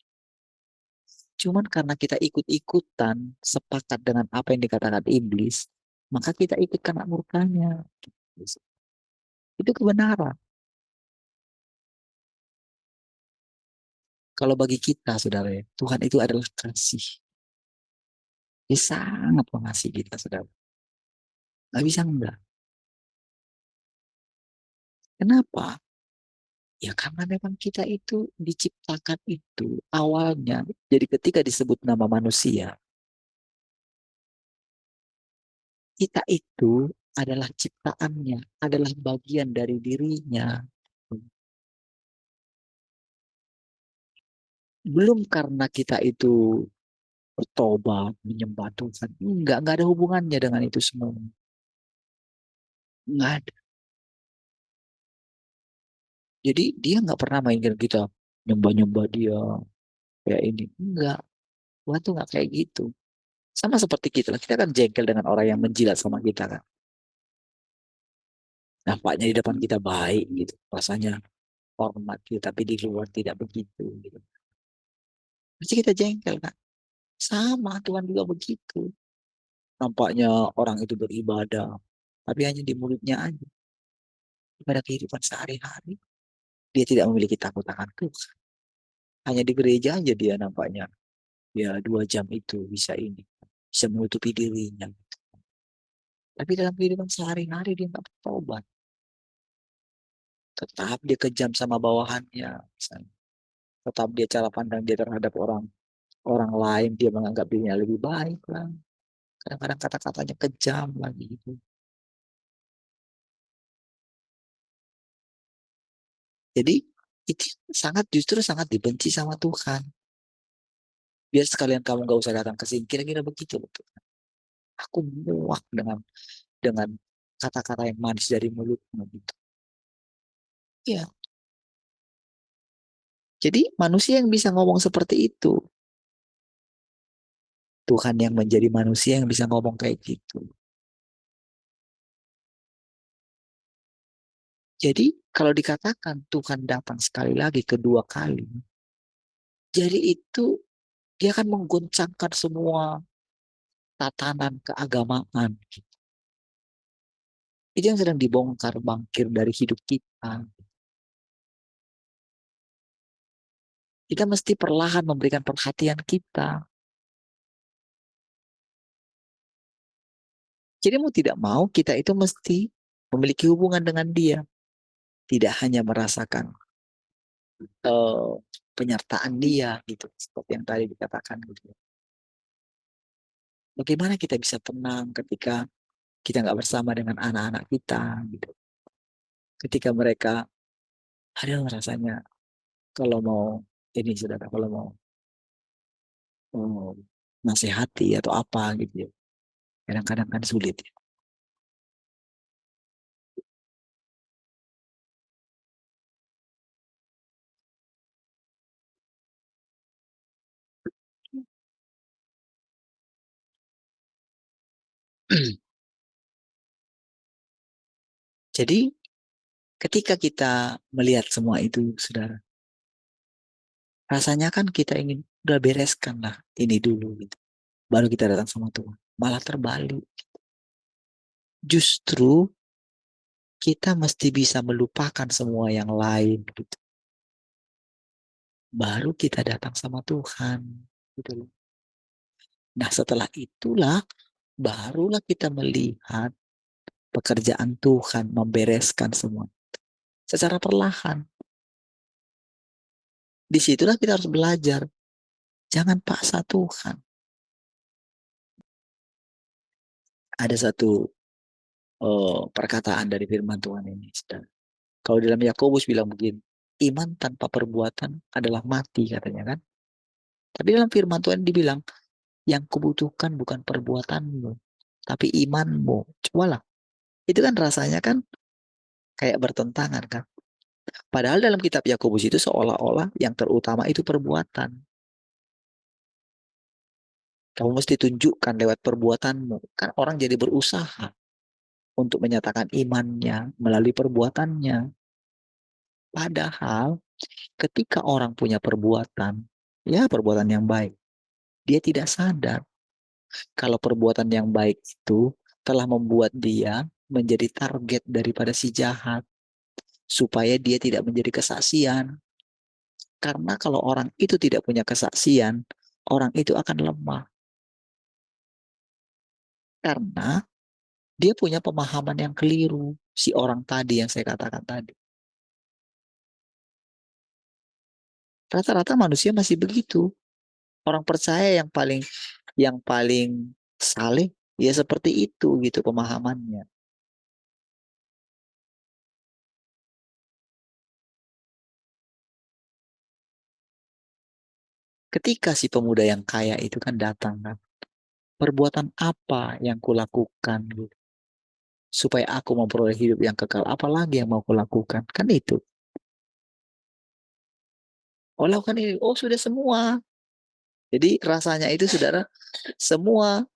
Cuman karena kita ikut-ikutan sepakat dengan apa yang dikatakan iblis, maka kita ikut kena murkanya. Itu kebenaran. Kalau bagi kita, saudara, ya, Tuhan itu adalah kasih. Dia sangat mengasihi kita, saudara. Nggak bisa enggak. Kenapa? Ya karena memang kita itu diciptakan itu awalnya. Jadi ketika disebut nama manusia, kita itu adalah ciptaannya, adalah bagian dari dirinya. Belum karena kita itu bertobat, menyembah Tuhan. Enggak ada hubungannya dengan itu semua. Enggak ada. Jadi dia nggak pernah mainkan kita nyembah-nyembah dia kayak ini. Enggak. Tuhan tuh nggak kayak gitu. Sama seperti kita lah. Kita kan jengkel dengan orang yang menjilat sama kita kan. Nampaknya di depan kita baik gitu. Rasanya hormat gitu. Tapi di luar tidak begitu gitu. Pasti kita jengkel kan. Sama Tuhan juga begitu. Nampaknya orang itu beribadah. Tapi hanya di mulutnya aja. Pada kehidupan sehari-hari. Dia tidak memiliki takut akan Tuhan. Hanya di gereja aja dia nampaknya. Ya 2 jam itu bisa ini. Bisa menutupi dirinya. Tapi dalam kehidupan sehari-hari dia nggak bertobat. Tetap dia kejam sama bawahannya. Misalnya. Tetap dia cara pandang dia terhadap orang orang lain. Dia menganggap dirinya lebih baik lah. Kadang-kadang kata-katanya kejam lagi gitu. Jadi itu justru sangat dibenci sama Tuhan. Biar sekalian kamu gak usah datang ke sini. Kira-kira begitu. Aku muak dengan kata-kata yang manis dari mulutmu gitu. Iya. Jadi manusia yang bisa ngomong seperti itu. Tuhan yang menjadi manusia yang bisa ngomong kayak gitu. Jadi kalau dikatakan Tuhan datang sekali lagi, kedua kali. Jadi itu dia akan menggoncangkan semua tatanan keagamaan. Itu yang sedang dibongkar bangkir dari hidup kita. Kita mesti perlahan memberikan perhatian kita. Jadi mau tidak mau kita itu mesti memiliki hubungan dengan dia. Tidak hanya merasakan eh, penyertaan dia gitu. Seperti yang tadi dikatakan gitu. Bagaimana kita bisa tenang ketika kita nggak bersama dengan anak-anak kita gitu. Ketika mereka ada rasanya kalau mau ini saudara kalau mau nasihati atau apa gitu ya. Kadang-kadang kan sulit ya. Jadi ketika kita melihat semua itu saudara, rasanya kan kita ingin udah bereskan lah ini dulu gitu. Baru kita datang sama Tuhan. Malah terbalik. Justru kita mesti bisa melupakan semua yang lain gitu. Baru kita datang sama Tuhan gitu loh. Nah setelah itulah barulah kita melihat pekerjaan Tuhan membereskan semua secara perlahan. Disitulah kita harus belajar. Jangan paksa Tuhan. Ada satu perkataan dari firman Tuhan ini. Kalau dalam Yakobus bilang begini, iman tanpa perbuatan adalah mati katanya kan. Tapi dalam firman Tuhan dibilang, yang kubutuhkan bukan perbuatanmu, tapi imanmu. Cobalah. Itu kan rasanya kan kayak bertentangan kan. Padahal dalam kitab Yakobus itu seolah-olah yang terutama itu perbuatan. Kamu mesti tunjukkan lewat perbuatanmu. Kan orang jadi berusaha untuk menyatakan imannya melalui perbuatannya. Padahal ketika orang punya perbuatan, ya perbuatan yang baik, dia tidak sadar kalau perbuatan yang baik itu telah membuat dia menjadi target daripada si jahat, supaya dia tidak menjadi kesaksian. Karena kalau orang itu tidak punya kesaksian, orang itu akan lemah. Karena dia punya pemahaman yang keliru, si orang tadi yang saya katakan tadi. Rata-rata manusia masih begitu. Orang percaya yang paling saleh ya seperti itu gitu pemahamannya. Ketika si pemuda yang kaya itu kan datang kan, perbuatan apa yang kulakukan gitu, supaya aku memperoleh hidup yang kekal, apalagi yang mau kulakukan, kan itu. Oh lakukan ini, oh sudah semua. Jadi rasanya itu saudara, semua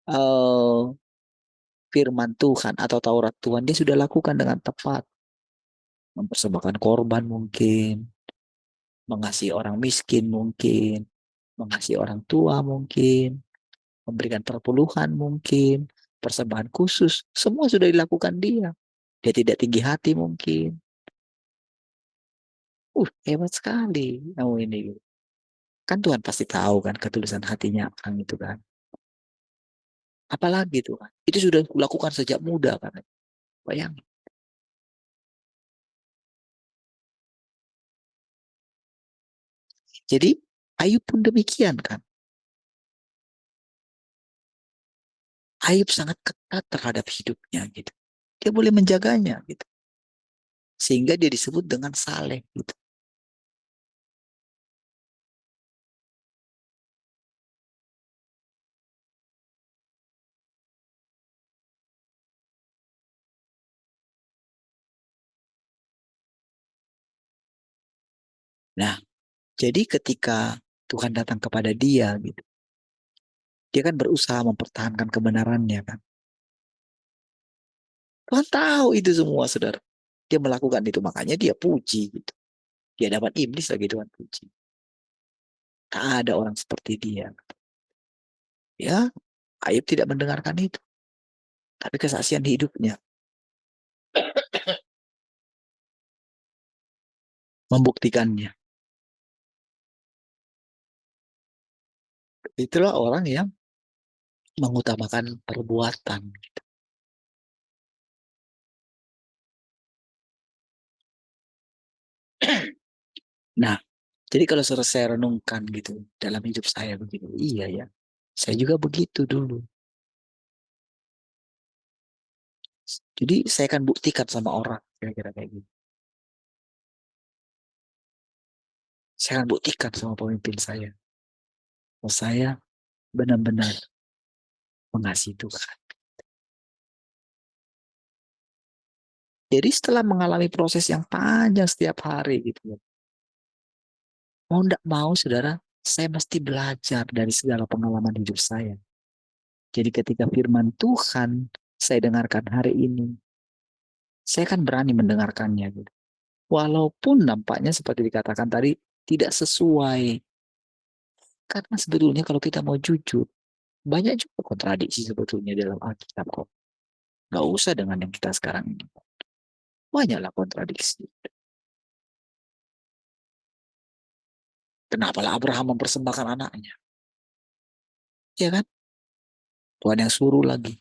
eh, firman Tuhan atau Taurat Tuhan dia sudah lakukan dengan tepat. Mempersembahkan korban mungkin, mengasihi orang miskin mungkin, mengasihi orang tua mungkin, memberikan perpuluhan mungkin, persembahan khusus, semua sudah dilakukan dia. Dia tidak tinggi hati mungkin. Hebat sekali kamu ini. Kan Tuhan pasti tahu kan ketulusan hatinya orang itu kan. Apalagi Tuhan, itu sudah kulakukan sejak muda kan. Bayangin. Jadi Ayub pun demikian kan. Ayub sangat ketat terhadap hidupnya gitu. Dia boleh menjaganya gitu. Sehingga dia disebut dengan saleh gitu. Nah, jadi ketika Tuhan datang kepada dia gitu, dia kan berusaha mempertahankan kebenarannya kan. Tuhan tahu itu semua, saudara. Dia melakukan itu, makanya dia puji gitu. Dia dapat iblis lagi Tuhan puji. Tak ada orang seperti dia. Ya, Ayub tidak mendengarkan itu. Tapi kesaksian hidupnya membuktikannya. Itulah orang yang mengutamakan perbuatan. Nah, jadi kalau saya renungkan gitu dalam hidup saya begitu, iya ya, saya juga begitu dulu. Jadi saya akan buktikan sama orang kira-kira kayak gitu. Saya akan buktikan sama pemimpin saya, bahwa saya benar-benar mengasihi Tuhan. Jadi setelah mengalami proses yang panjang setiap hari gitu, mau tidak mau saudara, saya mesti belajar dari segala pengalaman hidup saya. Jadi ketika firman Tuhan saya dengarkan hari ini, saya kan berani mendengarkannya gitu. Walaupun nampaknya seperti dikatakan tadi tidak sesuai. Karena sebetulnya kalau kita mau jujur, banyak juga kontradiksi sebetulnya dalam Alkitab kok. Gak usah dengan yang kita sekarang ini. Banyaklah kontradiksi. Kenapalah Abraham mempersembahkan anaknya? Ya kan? Tuhan yang suruh lagi.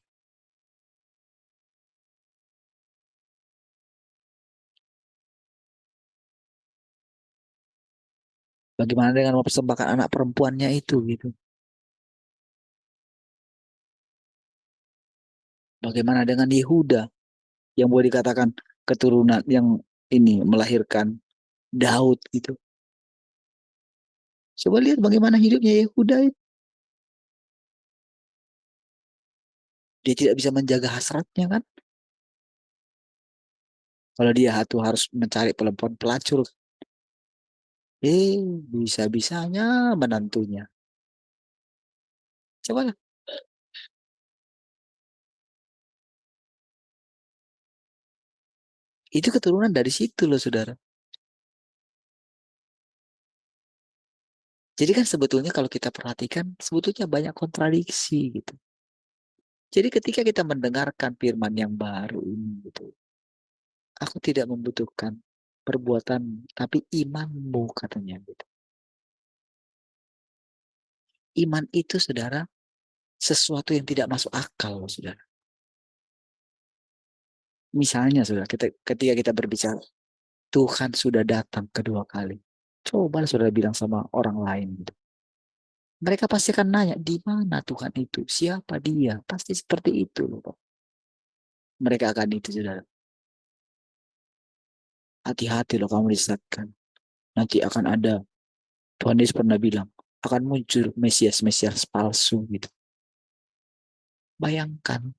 Bagaimana dengan mempersembahkan anak perempuannya itu gitu? Bagaimana dengan Yehuda yang boleh dikatakan keturunan yang ini melahirkan Daud gitu? Coba lihat bagaimana hidupnya Yehuda itu. Dia tidak bisa menjaga hasratnya kan? Kalau dia harus mencari perempuan pelacur, bisa-bisanya menantunya. Coba lah. Itu keturunan dari situ loh, saudara. Jadi kan sebetulnya kalau kita perhatikan, sebetulnya banyak kontradiksi gitu. Jadi ketika kita mendengarkan firman yang baru ini gitu, aku tidak membutuhkan perbuatan, tapi imanmu katanya gitu. Iman itu saudara, sesuatu yang tidak masuk akal saudara. Misalnya saudara, ketika kita berbicara, Tuhan sudah datang kedua kali. Coba saudara bilang sama orang lain gitu. Mereka pasti akan nanya, di mana Tuhan itu? Siapa dia? Pasti seperti itu loh, Pak. Mereka akan itu saudara. Hati-hati loh kamu disesatkan. Nanti akan ada, Tuhan Yesus pernah bilang, akan muncul Mesias palsu gitu. Bayangkan,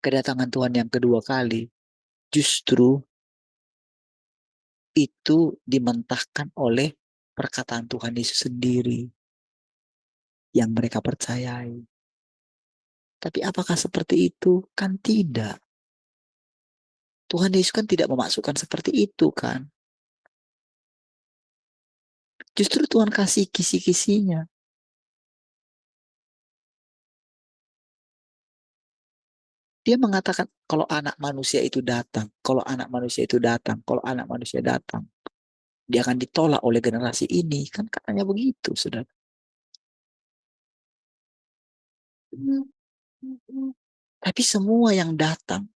kedatangan Tuhan yang kedua kali, justru itu dimentahkan oleh perkataan Tuhan Yesus sendiri yang mereka percayai. Tapi apakah seperti itu? Kan tidak. Tuhan Yesus kan tidak memasukkan seperti itu kan. Justru Tuhan kasih kisi-kisinya. Dia mengatakan kalau anak manusia itu datang, kalau anak manusia itu datang, kalau anak manusia datang, dia akan ditolak oleh generasi ini. Kan katanya begitu, saudara. Tapi semua yang datang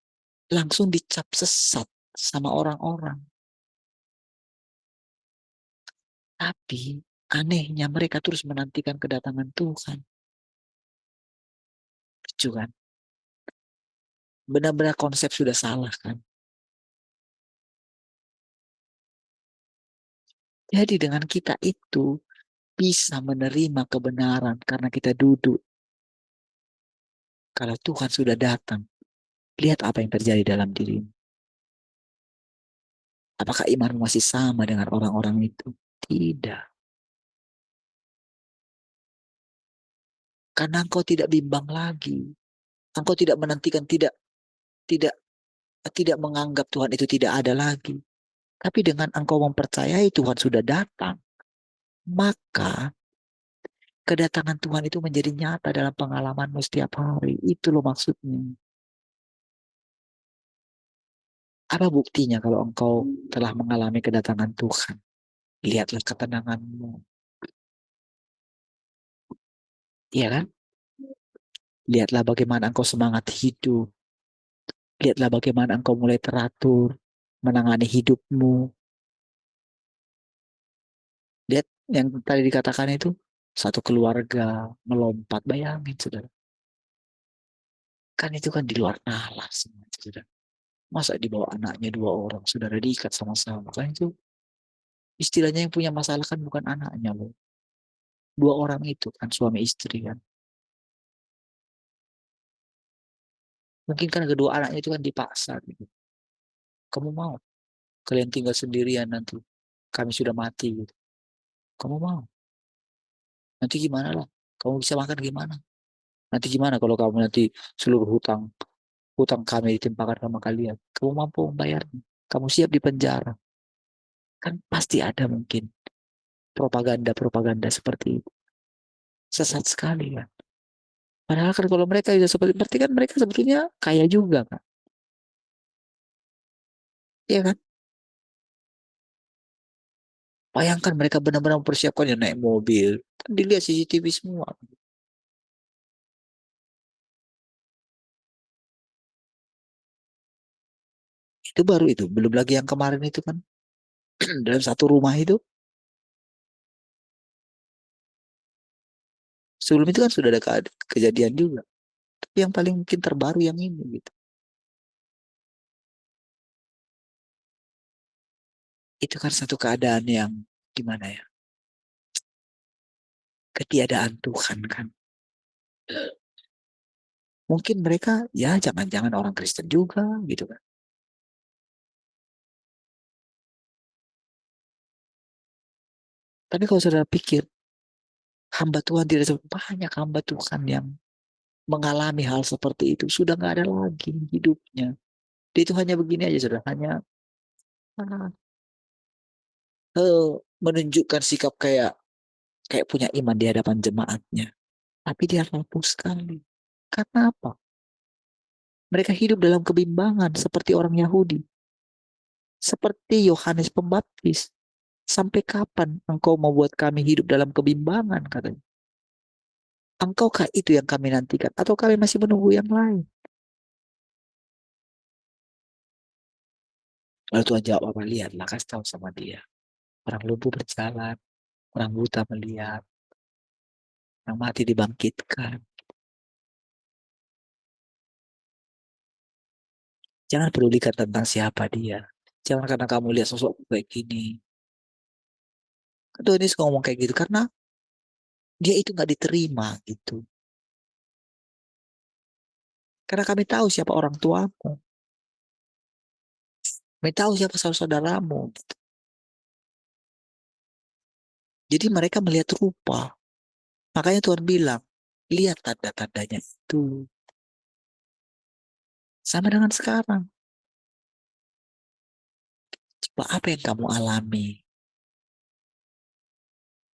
langsung dicap sesat sama orang-orang. Tapi anehnya mereka terus menantikan kedatangan Tuhan. Lucu kan? Benar-benar konsep sudah salah kan? Jadi dengan kita itu bisa menerima kebenaran karena kita duduk. Kalau Tuhan sudah datang, lihat apa yang terjadi dalam dirimu. Apakah imanmu masih sama dengan orang-orang itu? Tidak. Karena engkau tidak bimbang lagi. Engkau tidak menantikan, tidak tidak menganggap Tuhan itu tidak ada lagi. Tapi dengan engkau mempercayai Tuhan sudah datang, maka kedatangan Tuhan itu menjadi nyata dalam pengalamanmu setiap hari. Itu loh maksudnya. Apa buktinya kalau engkau telah mengalami kedatangan Tuhan? Lihatlah ketenanganmu. Iya kan? Lihatlah bagaimana engkau semangat hidup. Lihatlah bagaimana engkau mulai teratur, menangani hidupmu. Lihat yang tadi dikatakan itu, satu keluarga melompat. Bayangin, saudara. Kan itu kan di luar nalar semua, saudara. Masa dibawa anaknya dua orang, saudara, diikat sama-sama. Kan itu istilahnya yang punya masalah kan bukan anaknya loh. Dua orang itu kan suami istri kan. Mungkin kan kedua anaknya itu kan dipaksa gitu. Kamu mau kalian tinggal sendirian nanti. Kami sudah mati gitu. Kamu mau? Nanti gimana lah? Kamu bisa makan gimana? Nanti gimana kalau kamu nanti seluruh hutang hutang kami ditimpakan sama kalian? Kamu mampu membayarnya? Kamu siap di penjara? Kan pasti ada mungkin propaganda-propaganda seperti itu. Sesat sekali kan. Padahal kan kalau mereka juga seperti, berarti kan mereka sebetulnya kaya juga kan. Iya kan? Bayangkan mereka benar-benar mempersiapkan ya naik mobil. Kan dilihat CCTV semua. Itu baru itu. Belum lagi yang kemarin itu kan. Dalam satu rumah itu. Sebelum itu kan sudah ada kejadian juga. Tapi yang paling mungkin terbaru yang ini gitu. Itu kan satu keadaan yang gimana ya? Ketiadaan Tuhan kan. Mungkin mereka ya jangan-jangan orang Kristen juga gitu kan. Tapi kalau saudara pikir, hamba Tuhan tidak banyak hamba Tuhan yang mengalami hal seperti itu. Sudah nggak ada lagi hidupnya. Dia itu hanya begini aja saudara. Hanya menunjukkan sikap kayak kayak punya iman di hadapan jemaatnya. Tapi dia rapuh sekali. Karena apa? Mereka hidup dalam kebimbangan seperti orang Yahudi. Seperti Yohanes Pembaptis. Sampai kapan engkau membuat kami hidup dalam kebimbangan, katanya. Engkaukah itu yang kami nantikan? Atau kami masih menunggu yang lain? Lalu Tuhan jawab, apa? Lihatlah, kasih tahu sama dia. Orang lumpuh berjalan, orang buta melihat, orang mati dibangkitkan. Jangan pedulikan tentang siapa dia. Jangan karena kamu lihat sosok kayak gini. Tuhan Yesus ngomong kayak gitu karena dia itu nggak diterima gitu. Karena kami tahu siapa orang tuamu. Kami tahu siapa saudaramu. Gitu. Jadi mereka melihat rupa. Makanya Tuhan bilang, lihat tanda-tandanya itu. Sama dengan sekarang. Coba apa yang kamu alami?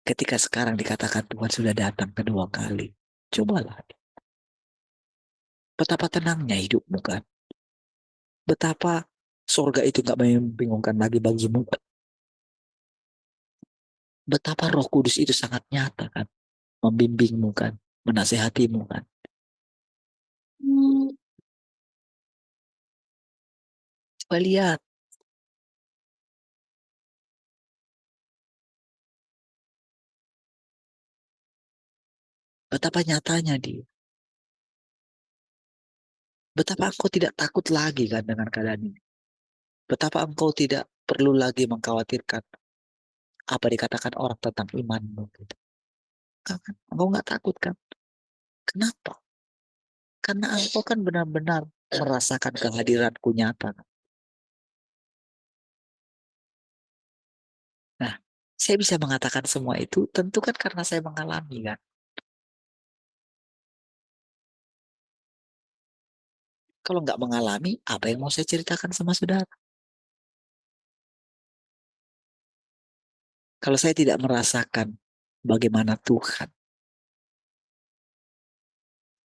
Ketika sekarang dikatakan Tuhan sudah datang kedua kali. Cobalah. Betapa tenangnya hidupmu kan. Betapa surga itu gak membingungkan lagi bagimu. Betapa Roh Kudus itu sangat nyata kan. Membimbingmu kan. Menasehatimu kan. Coba lihat. Betapa nyatanya dia. Betapa engkau tidak takut lagi kan dengan keadaan ini. Betapa engkau tidak perlu lagi mengkhawatirkan apa dikatakan orang tentang imanmu. Gitu. Kan? Engkau nggak takut kan? Kenapa? Karena engkau kan benar-benar merasakan kehadiranku nyata. Nah, saya bisa mengatakan semua itu tentu kan karena saya mengalami kan. Kalau nggak mengalami, apa yang mau saya ceritakan sama saudara? Kalau saya tidak merasakan bagaimana Tuhan,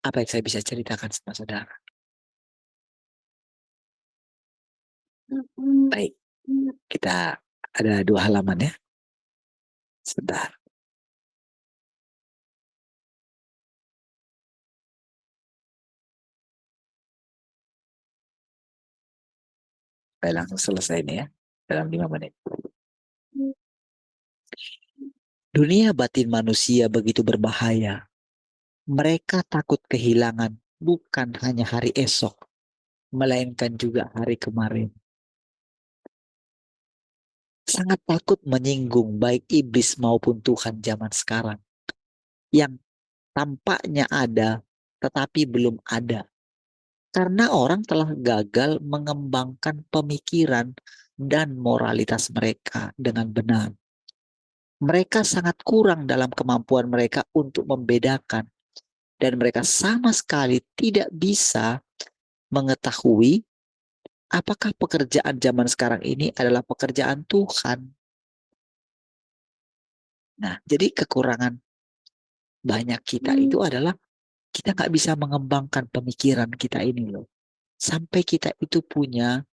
apa yang saya bisa ceritakan sama saudara? Baik, kita ada 2 halaman ya. Sebentar. Saya langsung selesai nih ya. Dalam 5 menit. Dunia batin manusia begitu berbahaya. Mereka takut kehilangan bukan hanya hari esok, melainkan juga hari kemarin. Sangat takut menyinggung baik iblis maupun Tuhan zaman sekarang. Yang tampaknya ada, tetapi belum ada. Karena orang telah gagal mengembangkan pemikiran dan moralitas mereka dengan benar. Mereka sangat kurang dalam kemampuan mereka untuk membedakan. Dan mereka sama sekali tidak bisa mengetahui apakah pekerjaan zaman sekarang ini adalah pekerjaan Tuhan. Nah, jadi kekurangan banyak kita itu adalah kita nggak bisa mengembangkan pemikiran kita ini loh. Sampai kita itu punya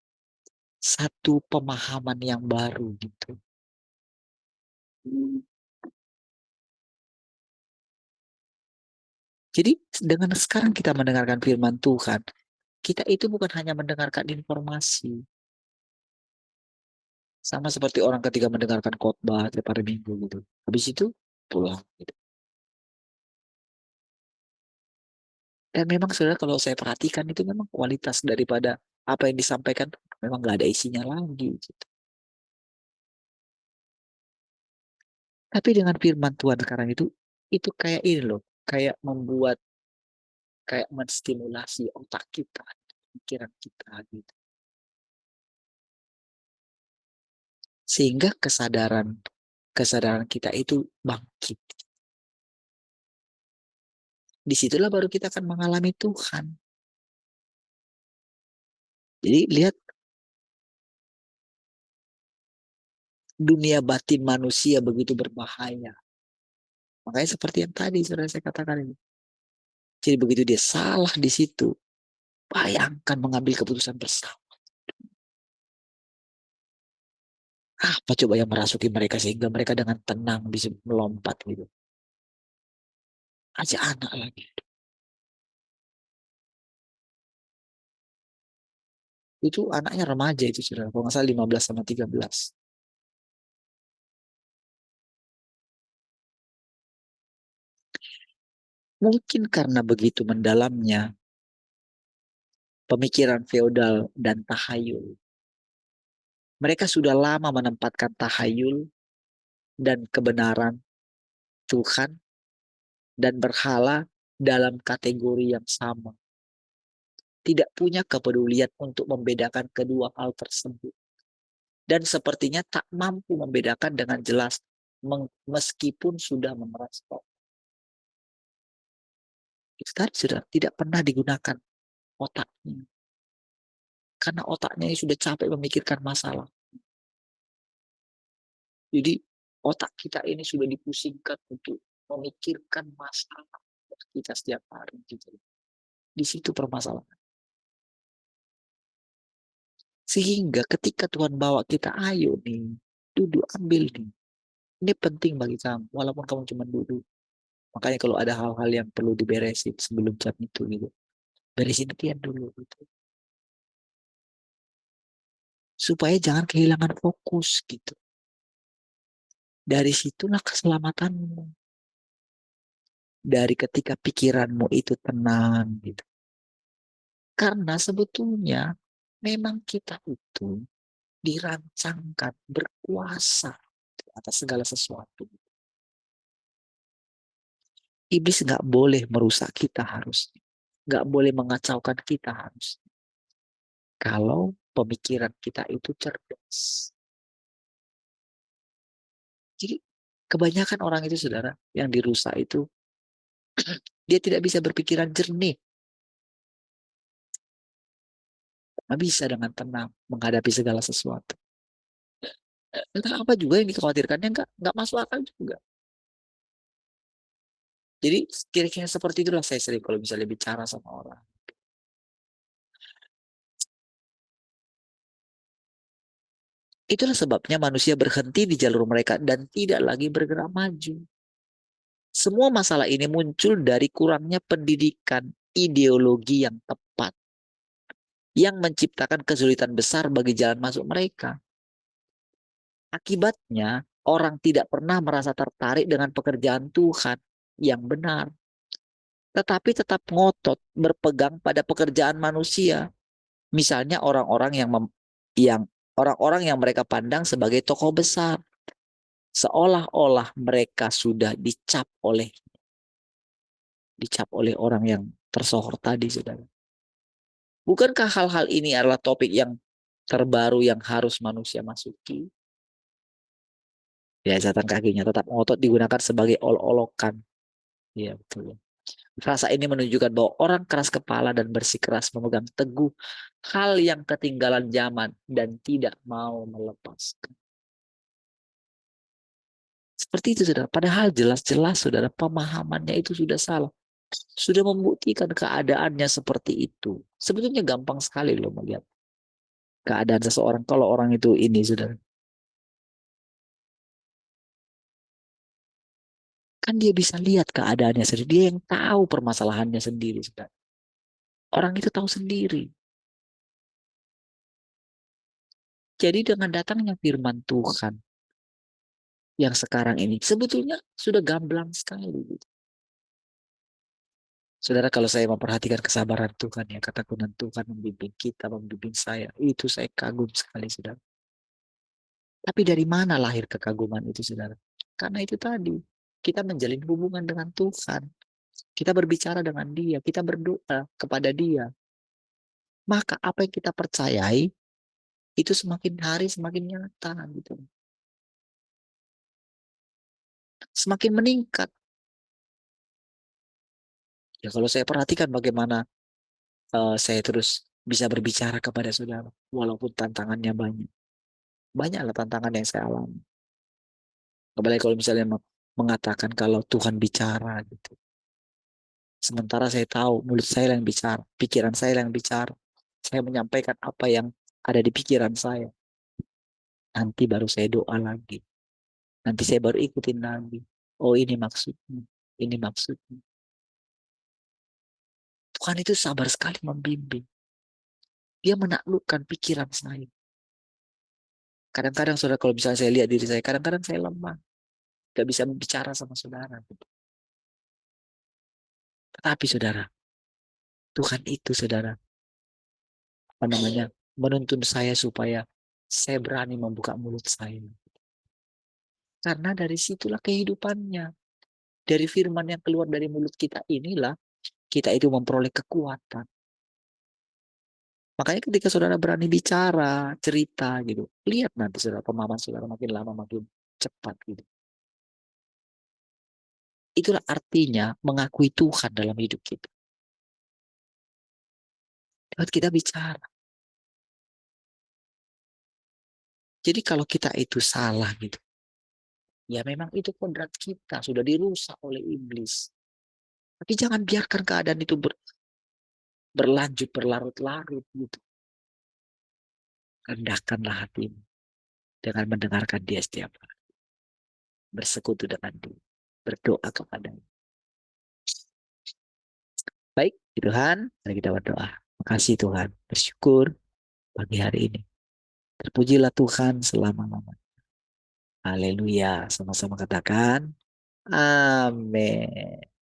satu pemahaman yang baru gitu. Jadi dengan sekarang kita mendengarkan firman Tuhan, kita itu bukan hanya mendengarkan informasi. Sama seperti orang ketika mendengarkan khotbah tiap hari Minggu gitu. Habis itu pulang gitu. Dan memang saudara kalau saya perhatikan itu memang kualitas daripada apa yang disampaikan memang gak ada isinya lagi gitu. Tapi dengan firman Tuhan sekarang itu kayak ini loh, kayak membuat, kayak menstimulasi otak kita, pikiran kita gitu. Sehingga kesadaran kita itu bangkit. Disitulah baru kita akan mengalami Tuhan. Jadi lihat, dunia batin manusia begitu berbahaya. Makanya seperti yang tadi sudah saya katakan ini. Jadi begitu dia salah di situ, bayangkan mengambil keputusan bersama. Apa coba yang merasuki mereka sehingga mereka dengan tenang bisa melompat gitu. Aja anak lagi. Itu anaknya remaja itu sudah. Kalau nggak salah 15 sama 13. Mungkin karena begitu mendalamnya pemikiran feodal dan tahayul. Mereka sudah lama menempatkan tahayul dan kebenaran Tuhan dan berhala dalam kategori yang sama. Tidak punya kepedulian untuk membedakan kedua hal tersebut. Dan sepertinya tak mampu membedakan dengan jelas meskipun sudah memeras otak. Itu tadi sudah tidak pernah digunakan otaknya. Karena otaknya sudah capek memikirkan masalah. Jadi otak kita ini sudah dipusingkan untuk memikirkan masalah kita setiap hari. Gitu. Di situ permasalahan. Sehingga ketika Tuhan bawa kita, ayo nih, duduk ambil nih. Ini penting bagi kamu, walaupun kamu cuma duduk. Makanya kalau ada hal-hal yang perlu diberesin sebelum jam itu gitu. Beresin kian dulu gitu. Supaya jangan kehilangan fokus gitu. Dari situlah keselamatanmu. Dari ketika pikiranmu itu tenang gitu. Karena sebetulnya memang kita itu dirancangkan berkuasa atas segala sesuatu. Iblis nggak boleh merusak kita harusnya. Nggak boleh mengacaukan kita harusnya. Kalau pemikiran kita itu cerdas. Jadi kebanyakan orang itu saudara yang dirusak itu dia tidak bisa berpikiran jernih. Nggak bisa dengan tenang menghadapi segala sesuatu. Entah apa juga yang dikhawatirkannya nggak masuk akal juga. Jadi kira-kira seperti itulah saya sering kalau misalnya bicara sama orang. Itulah sebabnya manusia berhenti di jalur mereka dan tidak lagi bergerak maju. Semua masalah ini muncul dari kurangnya pendidikan ideologi yang tepat yang menciptakan kesulitan besar bagi jalan masuk mereka. Akibatnya, orang tidak pernah merasa tertarik dengan pekerjaan Tuhan yang benar, tetapi tetap ngotot berpegang pada pekerjaan manusia. Misalnya yang orang-orang yang mereka pandang sebagai tokoh besar, seolah-olah mereka sudah dicap oleh orang yang tersohor tadi, saudara. Bukankah hal-hal ini adalah topik yang terbaru yang harus manusia masuki? Ya, catatan kakinya tetap ngotot digunakan sebagai ol-olokan. Iya, betul. Rasa ini menunjukkan bahwa orang keras kepala dan bersikeras memegang teguh hal yang ketinggalan zaman dan tidak mau melepaskan. Seperti itu, saudara. Padahal jelas-jelas, saudara, pemahamannya itu sudah salah. Sudah membuktikan keadaannya seperti itu. Sebetulnya gampang sekali loh melihat keadaan seseorang kalau orang itu ini, saudara. Kan dia bisa lihat keadaannya sendiri. Dia yang tahu permasalahannya sendiri, saudara. Orang itu tahu sendiri. Jadi dengan datangnya firman Tuhan yang sekarang ini sebetulnya sudah gamblang sekali. Gitu. Saudara, kalau saya memperhatikan kesabaran Tuhan, ya ketekunan Tuhan membimbing kita, membimbing saya, itu saya kagum sekali, saudara. Tapi dari mana lahir kekaguman itu, saudara? Karena itu tadi, kita menjalin hubungan dengan Tuhan. Kita berbicara dengan Dia, kita berdoa kepada Dia. Maka apa yang kita percayai, itu semakin hari semakin nyata, gitu. Semakin meningkat. Ya kalau saya perhatikan bagaimana saya terus bisa berbicara kepada saudara, walaupun tantangannya banyak. Banyaklah tantangan yang saya alami. Apalagi kalau misalnya mengatakan kalau Tuhan bicara gitu. Sementara saya tahu mulut saya yang bicara, pikiran saya yang bicara. Saya menyampaikan apa yang ada di pikiran saya. Nanti baru saya doa lagi. Nanti saya baru ikutin lagi. Oh ini maksudnya. Ini maksudnya. Tuhan itu sabar sekali membimbing. Dia menaklukkan pikiran saya. Kadang-kadang saudara kalau misalnya saya lihat diri saya, kadang-kadang saya lemah. Gak bisa bicara sama saudara. Tetapi saudara, Tuhan itu saudara, apa namanya, menuntun saya supaya saya berani membuka mulut saya. Karena dari situlah kehidupannya. Dari firman yang keluar dari mulut kita inilah, kita itu memperoleh kekuatan. Makanya ketika saudara berani bicara, cerita gitu, lihat nanti saudara, pemahaman saudara makin lama makin cepat gitu. Itulah artinya mengakui Tuhan dalam hidup kita. Lewat kita bicara. Jadi kalau kita itu salah gitu, ya memang itu kodrat kita, sudah dirusak oleh iblis. Tapi jangan biarkan keadaan itu berlanjut, berlarut-larut gitu. Rendahkanlah hatimu dengan mendengarkan dia setiap hari. Bersekutu dengan dia. Berdoa kepadanya. Baik, Tuhan, mari kita berdoa. Makasih Tuhan, bersyukur pagi hari ini. Terpujilah Tuhan selama-lamanya. Haleluya, sama-sama katakan. Amin.